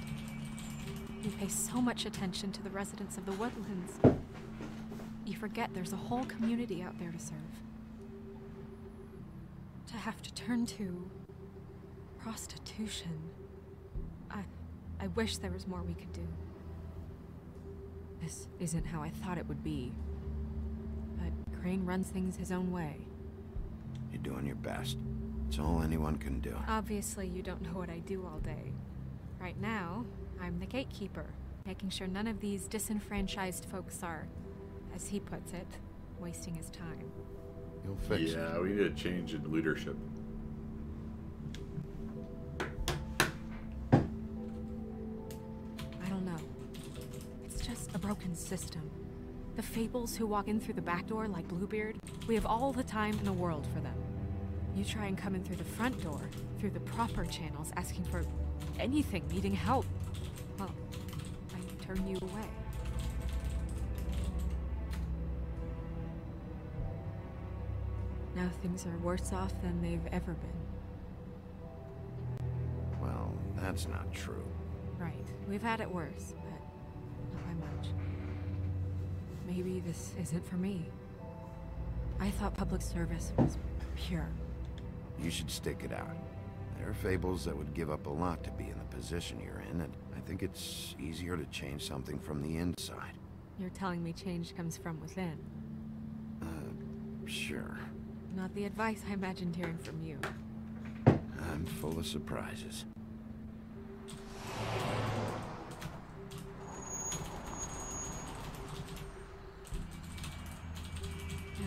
You pay so much attention to the residents of the woodlands. You forget there's a whole community out there to serve. To have to turn to prostitution. I wish there was more we could do. This isn't how I thought it would be. But Crane runs things his own way. You're doing your best. It's all anyone can do. Obviously, you don't know what I do all day. Right now, I'm the gatekeeper, making sure none of these disenfranchised folks are As he puts it, wasting his time. You'll fix it. Yeah, we need a change in leadership. I don't know. It's just a broken system. The Fables who walk in through the back door like Bluebeard, we have all the time in the world for them. You try and come in through the front door, through the proper channels, asking for anything, needing help. Well, I turn you away. Now things are worse off than they've ever been. Well, that's not true. Right. We've had it worse, but not by much. Maybe this isn't for me. I thought public service was pure. You should stick it out. There are Fables that would give up a lot to be in the position you're in, and I think it's easier to change something from the inside. You're telling me change comes from within. Sure. Not the advice I imagined hearing from you. I'm full of surprises.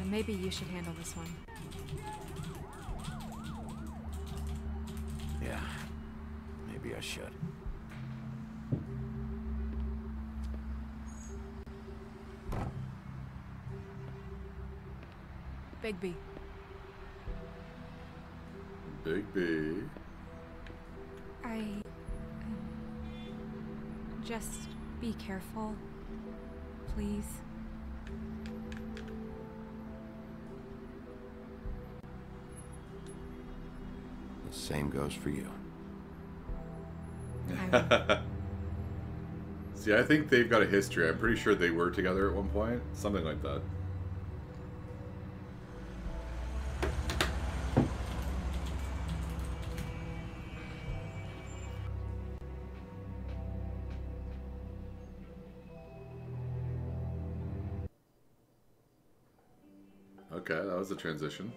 Maybe you should handle this one. Yeah, maybe I should. Bigby. Bigby. Just be careful, please. The same goes for you. See, I think they've got a history. I'm pretty sure they were together at one point. Something like that. Okay, that was a transition.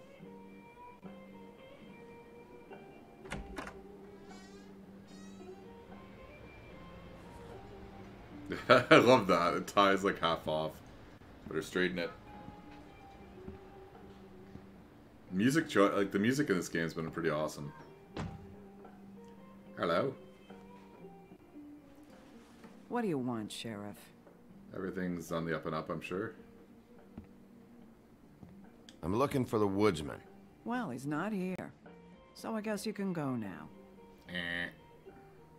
I love that. It ties like half off. Better straighten it. Music, like the music in this game has been pretty awesome. Hello. What do you want, Sheriff? Everything's on the up and up, I'm sure. I'm looking for the woodsman. Well, he's not here. So I guess you can go now.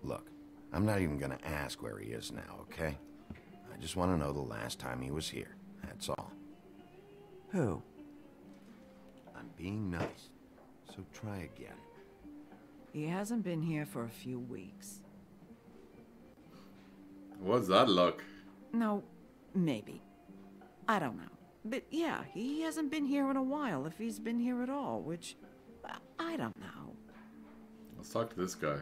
Look, I'm not even gonna ask where he is now, okay? I just want to know the last time he was here. That's all. Who? I'm being nice, so try again. He hasn't been here for a few weeks. What's that look? No, maybe. I don't know. But yeah, he hasn't been here in a while, if he's been here at all, which I don't know. Let's talk to this guy.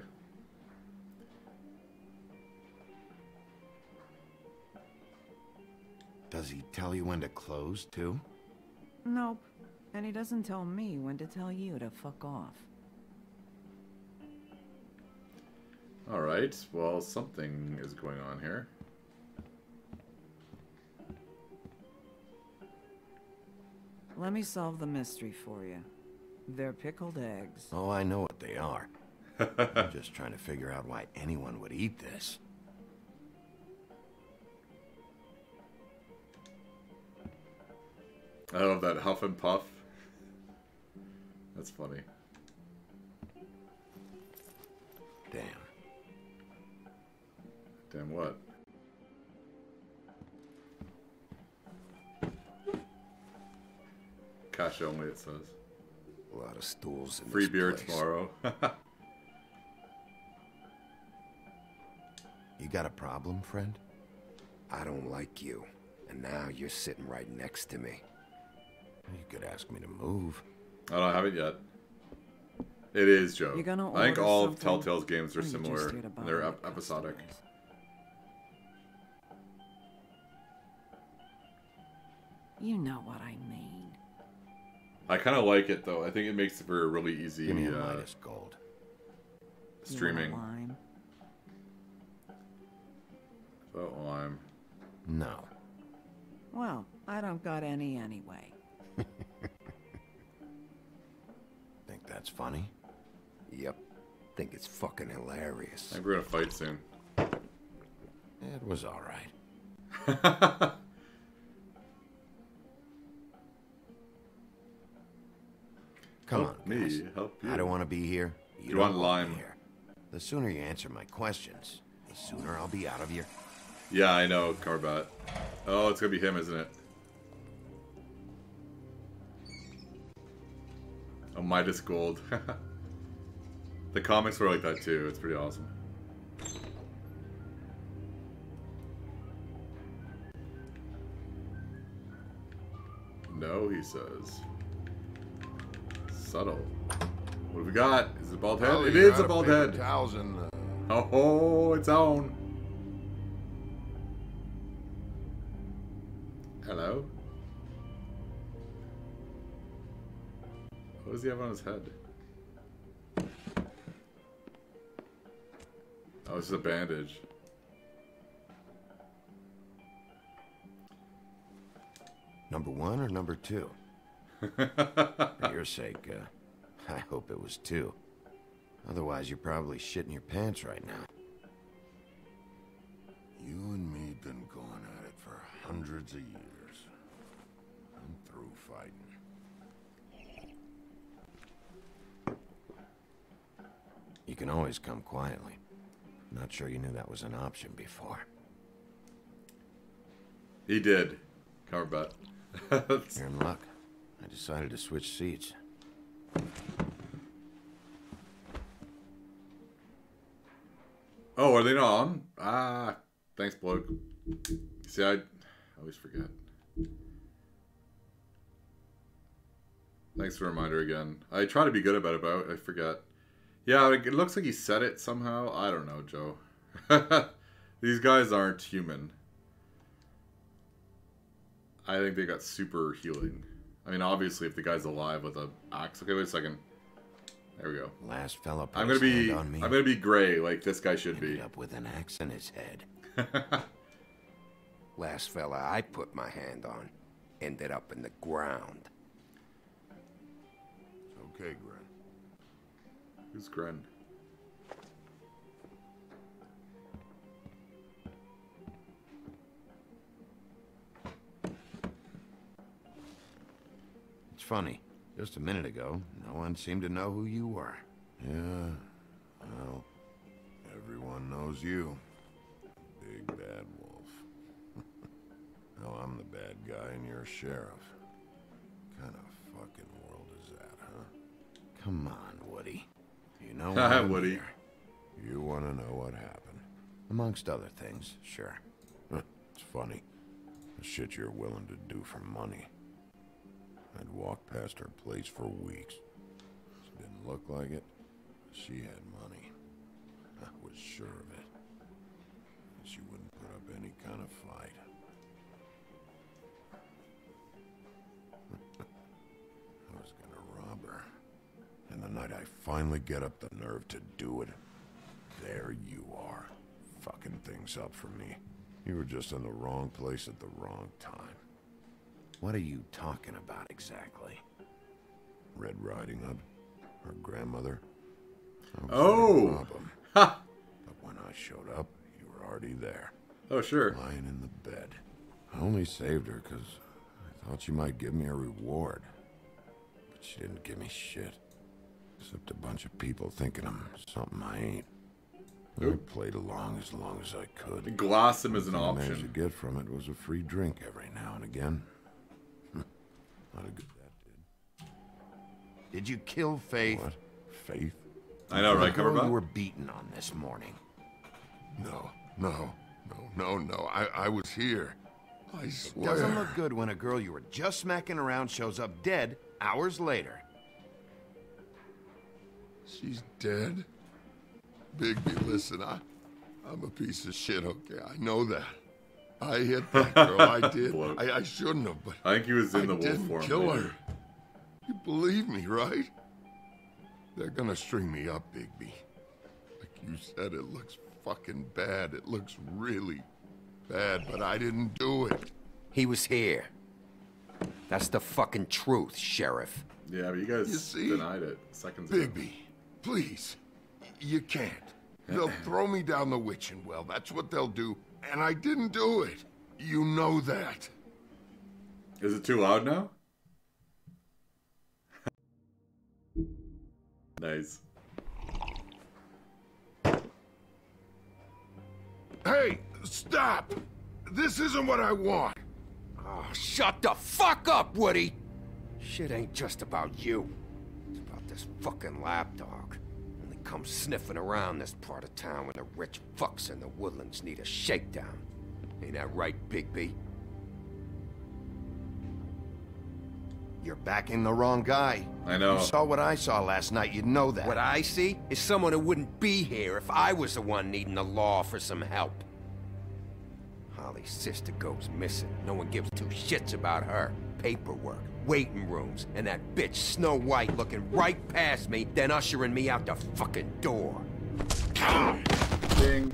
Does he tell you when to close, too? Nope. And he doesn't tell me when to tell you to fuck off. Alright, well, something is going on here. Let me solve the mystery for you. They're pickled eggs. Oh, I know what they are. I'm just trying to figure out why anyone would eat this. I love that huff and puff. That's funny. Damn. Damn what? Cash only, it says. A lot of stools in Free this beer place. tomorrow. You got a problem, friend? I don't like you, and now you're sitting right next to me. You could ask me to move. I don't have it yet. It is, Joe. You gonna I think order all of something? Telltale's games are Or you just similar. here to buy They're my episodic. You know what I mean. I kind of like it, though. I think it makes it for a really easy Give me a Midas gold. streaming. You want a lime? Oh, lime. No. Well, I don't got any anyway. Think that's funny? Yep. Think it's fucking hilarious. I think we're gonna fight soon. It was alright. Come on, guys. Help you. I don't want to be here. You want lime? Here. The sooner you answer my questions, the sooner I'll be out of here. Yeah, I know, Carbat. Oh, it's gonna be him, isn't it? Oh, Midas Gold. The comics were like that too. It's pretty awesome. No, he says. Subtle. What have we got? Is it a bald head? Oh, it you is got a bald paper head. Towels in, Oh, it's on. Hello? What does he have on his head? Oh, it's just a bandage. Number 1 or number 2? For your sake, I hope it was 2. Otherwise, you're probably shitting your pants right now. You and me been going at it for hundreds of years. I'm through fighting. You can always come quietly. Not sure you knew that was an option before. He did. Cover butt. You're in luck. I decided to switch seats. Oh, are they not on? Ah, thanks, bloke. See, I always forget. Thanks for the reminder again. I try to be good about it, but I forget. Yeah, it looks like he said it somehow. I don't know, Joe. These guys aren't human. I think they got super healing. I mean, obviously, if the guy's alive with a axe. Okay, wait a second. There we go. Last fella put I'm his gonna be. hand on me. I'm gonna be gray, like this guy should be. Ended up with an axe in his head. Last fella I put my hand on ended up in the ground. Okay, Gren. Who's Gren? It's funny. Just a minute ago, no one seemed to know who you were. Yeah, well, everyone knows you. Big bad wolf. Now I'm the bad guy and you're a sheriff. What kind of fucking world is that, huh? Come on, Woody. You know why I'm Woody. here. You want to know what happened? Amongst other things, sure. It's funny. The shit you're willing to do for money. I'd walk past her place for weeks. She didn't look like it. She had money. I was sure of it. She wouldn't put up any kind of fight. I was gonna rob her. And the night I finally get up the nerve to do it, there you are, fucking things up for me. You were just in the wrong place at the wrong time. What are you talking about exactly? Red Riding Hood, her grandmother. Oh! Ha! But when I showed up, you were already there. Oh, sure. Lying in the bed. I only saved her because I thought she might give me a reward. But she didn't give me shit. Except a bunch of people thinking I'm something I ain't. I played along as I could. Glass him as an All I managed option. to get from it was a free drink every now and again. Not a good that did. Did you kill Faith? What? Faith? I know, right, The girl Coverbot? you were beaten on this morning. No. I was here. I swear. Doesn't look good when a girl you were just smacking around shows up dead hours later. She's dead? Bigby, listen, I'm a piece of shit, okay? I know that. I hit that girl, I did. I shouldn't have, but I think he was in the I wolf didn't form. kill later. her. You believe me, right? They're gonna string me up, Bigby. Like you said, it looks fucking bad. It looks really bad, but I didn't do it. He was here. That's the fucking truth, Sheriff. Yeah, but you guys denied it seconds ago. Bigby, please. You can't. They'll throw me down the witching well. That's what they'll do. And I didn't do it. You know that. Is it too loud now? Nice. Hey, stop! This isn't what I want. Oh, shut the fuck up, Woody! Shit ain't just about you. It's about this fucking lapdog. Only comes sniffing around this part of town when the rich fucks in the woodlands need a shakedown. Ain't that right, Bigby? You're backing the wrong guy. I know. You saw what I saw last night, you'd know that. What I see is someone who wouldn't be here if I was the one needing the law for some help. Holly's sister goes missing. No one gives two shits about her. Paperwork, waiting rooms, and that bitch Snow White looking right past me, then ushering me out the fucking door. Ding.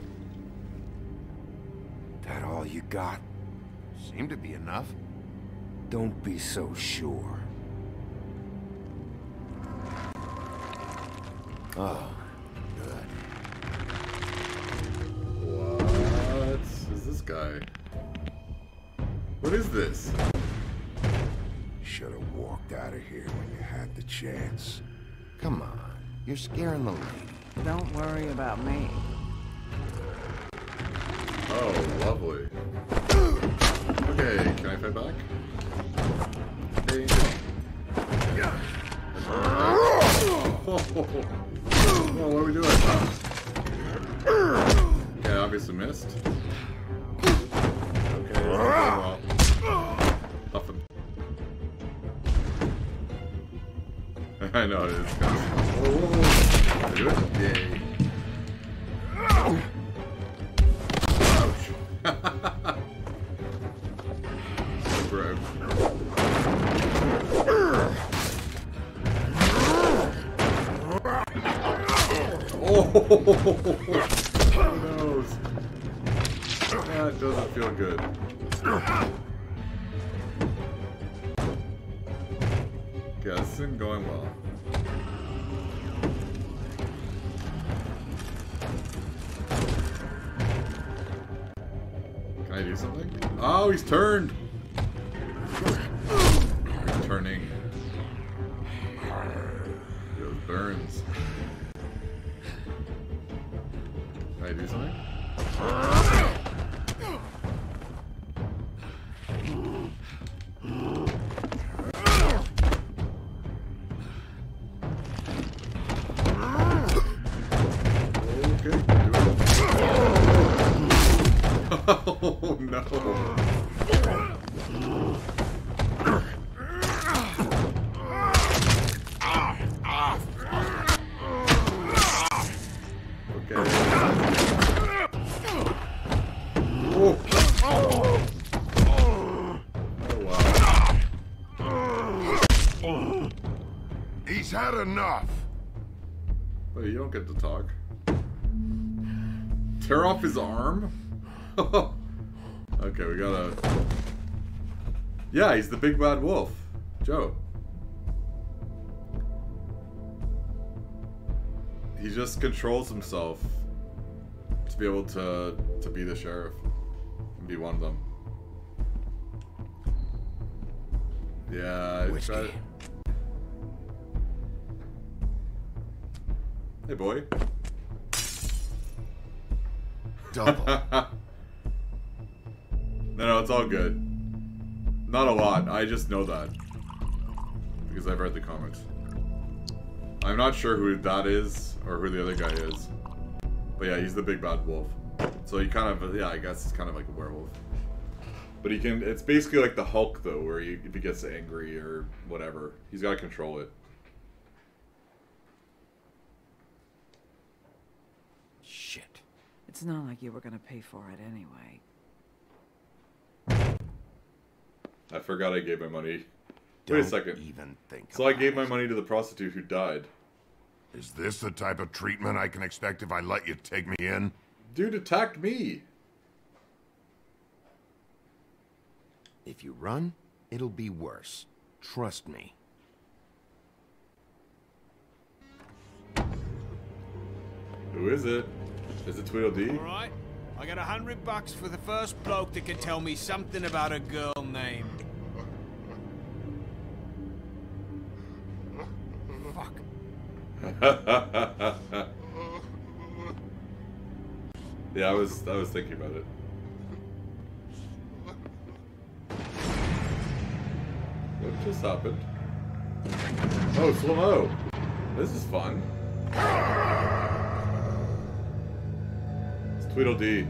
That all you got? Seemed to be enough. Don't be so sure. Oh, good. What is this guy? What is this? Should have walked out of here when you had the chance. Come on, you're scaring the lady. Don't worry about me. Oh, lovely. Okay, can I fight back? Hey. Oh, what are we doing? Okay, obviously missed. Okay, well. Huff him. I know it is kind of... Whoa. Did I do it? Yay. Ouch. Bro. Oh, who knows? That doesn't feel good. Yeah, this isn't going well. Can I do something? Oh, he's turned! He's turning. Those burns. Can I do something? Oh no. Okay. Oh. Oh wow. He's had enough. Wait, you don't get to talk. Tear off his arm? Okay, we gotta... Yeah, he's the big bad wolf. Joe. He just controls himself to be able to be the sheriff and be one of them. Yeah, I tried. Hey, boy. Double. No, it's all good. Not a lot. I just know that because I've read the comics. I'm not sure who that is or who the other guy is, but yeah, he's the big bad wolf. So he kind of, yeah, I guess it's kind of like a werewolf. But he can. It's basically like the Hulk though, where if he gets angry or whatever, he's got to control it. Shit. It's not like you were gonna pay for it anyway. I forgot I gave my money. Wait a second. Even think so I gave my money to the prostitute who died. Is this the type of treatment I can expect if I let you take me in? Dude attacked me. If you run, it'll be worse. Trust me. Who is it? Is it Tweedledee? All right. I got $100 for the first bloke that can tell me something about a girl named... Fuck. Yeah, I was thinking about it. What just happened? Oh, slow-mo. This is fun. It's Tweedledee.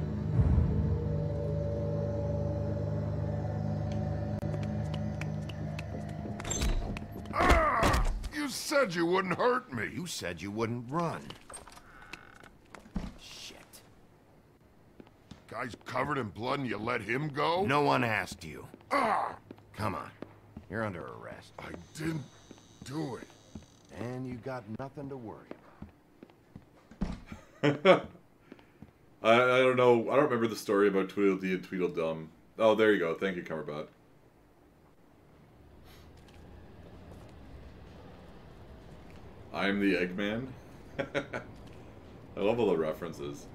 You said you wouldn't hurt me. You said you wouldn't run. Guy's covered in blood and you let him go? No one asked you. Come on. You're under arrest. I didn't do it. And you got nothing to worry about. I don't know. I don't remember the story about Tweedledee and Tweedledum. Oh, there you go. Thank you, Cumberbot. I'm the Eggman. I love all the references.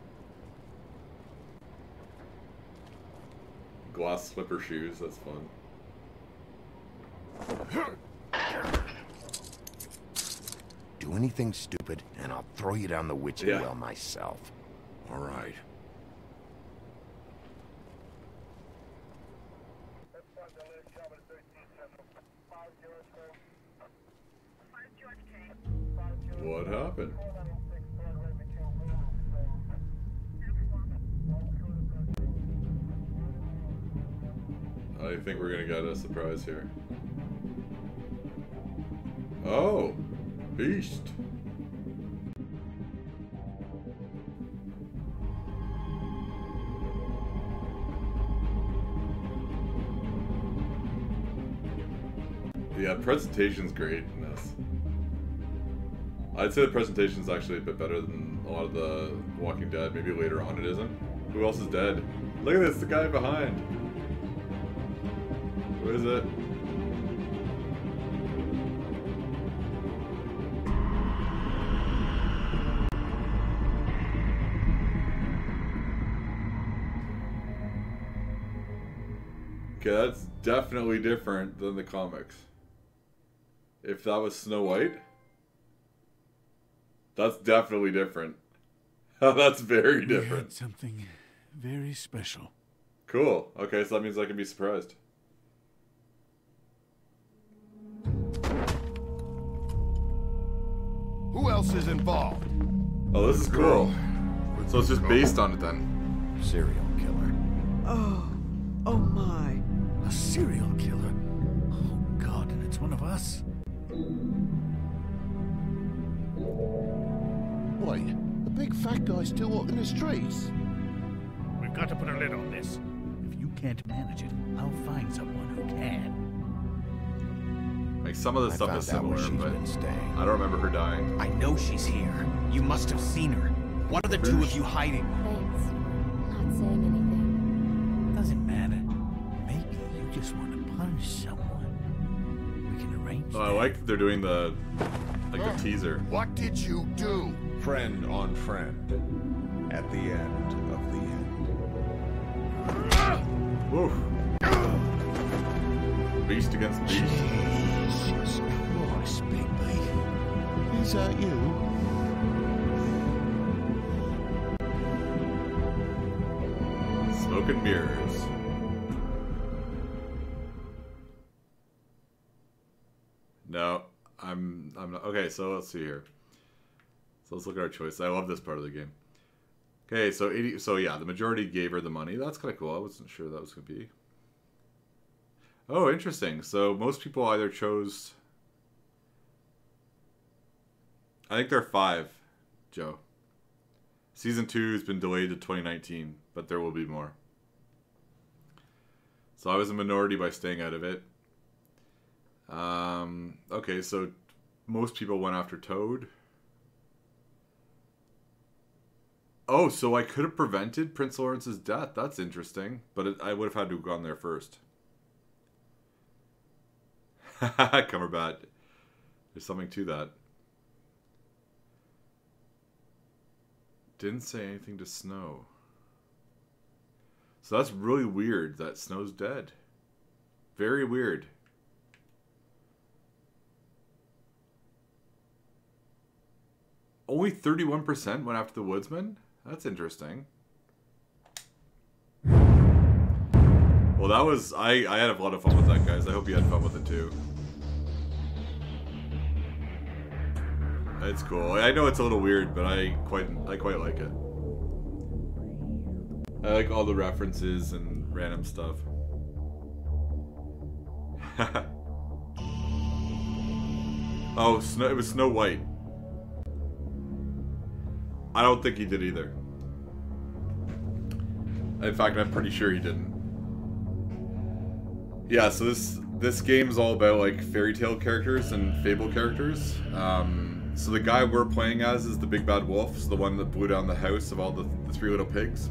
Glass slipper shoes, that's fun. Do anything stupid, and I'll throw you down the witching well myself. All right. What happened? I think we're gonna get a surprise here. Oh! Beast! Yeah, presentation's great in this. I'd say the presentation's actually a bit better than a lot of the Walking Dead. Maybe later on it isn't. Who else is dead? Look at this, the guy behind. Who is it? Okay, that's definitely different than the comics. If that was Snow White, that's definitely different. That's very different. We had something very special. Cool. Okay, so that means I can be surprised. Who else is involved? Oh, this is cool. So it's just based on it then. Serial killer. Oh my. A serial killer. Oh God, and it's one of us. Wait, the big fat guy's still walking the streets. We've got to put a lid on this. If you can't manage it, I'll find someone who can. Like, some of the stuff is similar, but I don't remember her dying. I know she's here. You must have seen her. What are the two of you hiding? Thanks for not saying anything. Doesn't matter. Maybe you just want to punish someone. We can arrange Oh, I like that they're doing the, like, the teaser. What did you do? Friend on friend. At the end of the end. Woof. Beast against beast. Jesus Christ, Bigby. Is that you? Smoke and mirrors. No, I'm not. Okay, so let's see here. So let's look at our choice. I love this part of the game. Okay, so 80. So yeah, the majority gave her the money. That's kind of cool. I wasn't sure that was gonna be. Oh, interesting. So most people either chose. I think there are 5, Joe. Season 2 has been delayed to 2019, but there will be more. So I was a minority by staying out of it. Okay, so most people went after Toad. Oh, so I could have prevented Prince Lawrence's death. That's interesting. But I would have had to have gone there first. Cumberbatch. There's something to that. Didn't say anything to Snow. So that's really weird that Snow's dead. Very weird. Only 31% went after the Woodsman? That's interesting. Well, that was... I had a lot of fun with that, guys. I hope you had fun with it, too. It's cool. I know it's a little weird, but I quite like it. I like all the references and random stuff. Oh, it was Snow White. I don't think he did either. In fact, I'm pretty sure he didn't. Yeah, so this game's all about like fairy tale characters and fable characters. So the guy we're playing as is the big bad wolf, so the one that blew down the house of all the three little pigs.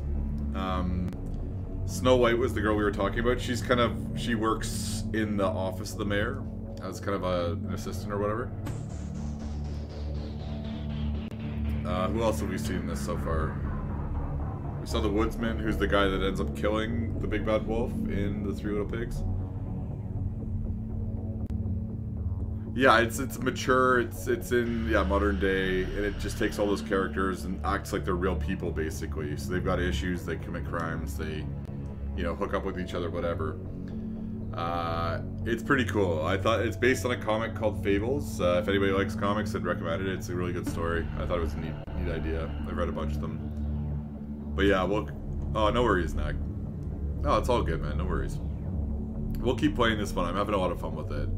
Snow White was the girl we were talking about. She works in the office of the mayor as kind of an assistant or whatever. Who else have we seen in this so far? We saw the woodsman, who's the guy that ends up killing the big bad wolf in the Three Little Pigs. Yeah, it's mature, it's in modern day, and it just takes all those characters and acts like they're real people basically. So they've got issues, they commit crimes, they, you know, hook up with each other, whatever. It's pretty cool. I thought it's based on a comic called Fables. If anybody likes comics, I'd recommend it. It's a really good story. I thought it was a neat idea. I've read a bunch of them. But yeah, oh, no worries, Nag. Oh, it's all good, man. No worries. We'll keep playing this one. I'm having a lot of fun with it.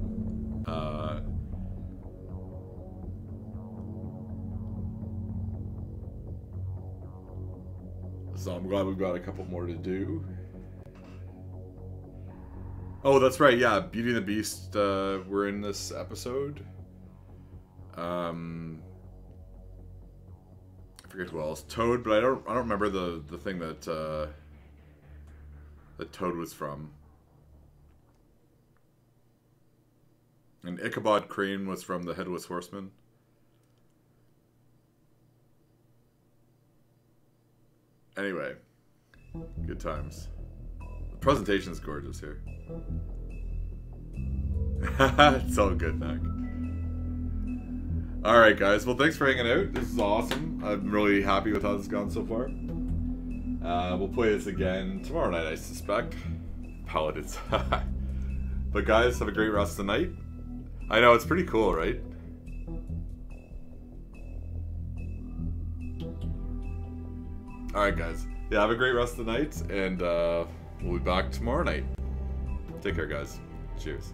So I'm glad we've got a couple more to do. Oh, that's right. Yeah, Beauty and the Beast. We're in this episode. I forget who else. Toad, but I don't remember the thing that that Toad was from. And Ichabod Crane was from the Headless Horseman. Anyway, good times. The presentation's gorgeous here. It's all good, Nick. Alright, guys. Well, thanks for hanging out. This is awesome. I'm really happy with how this has gone so far. We'll play this again tomorrow night, I suspect. Paladins. But guys, have a great rest of the night. I know, it's pretty cool, right? Alright, guys. Yeah, have a great rest of the night, and we'll be back tomorrow night. Take care, guys. Cheers.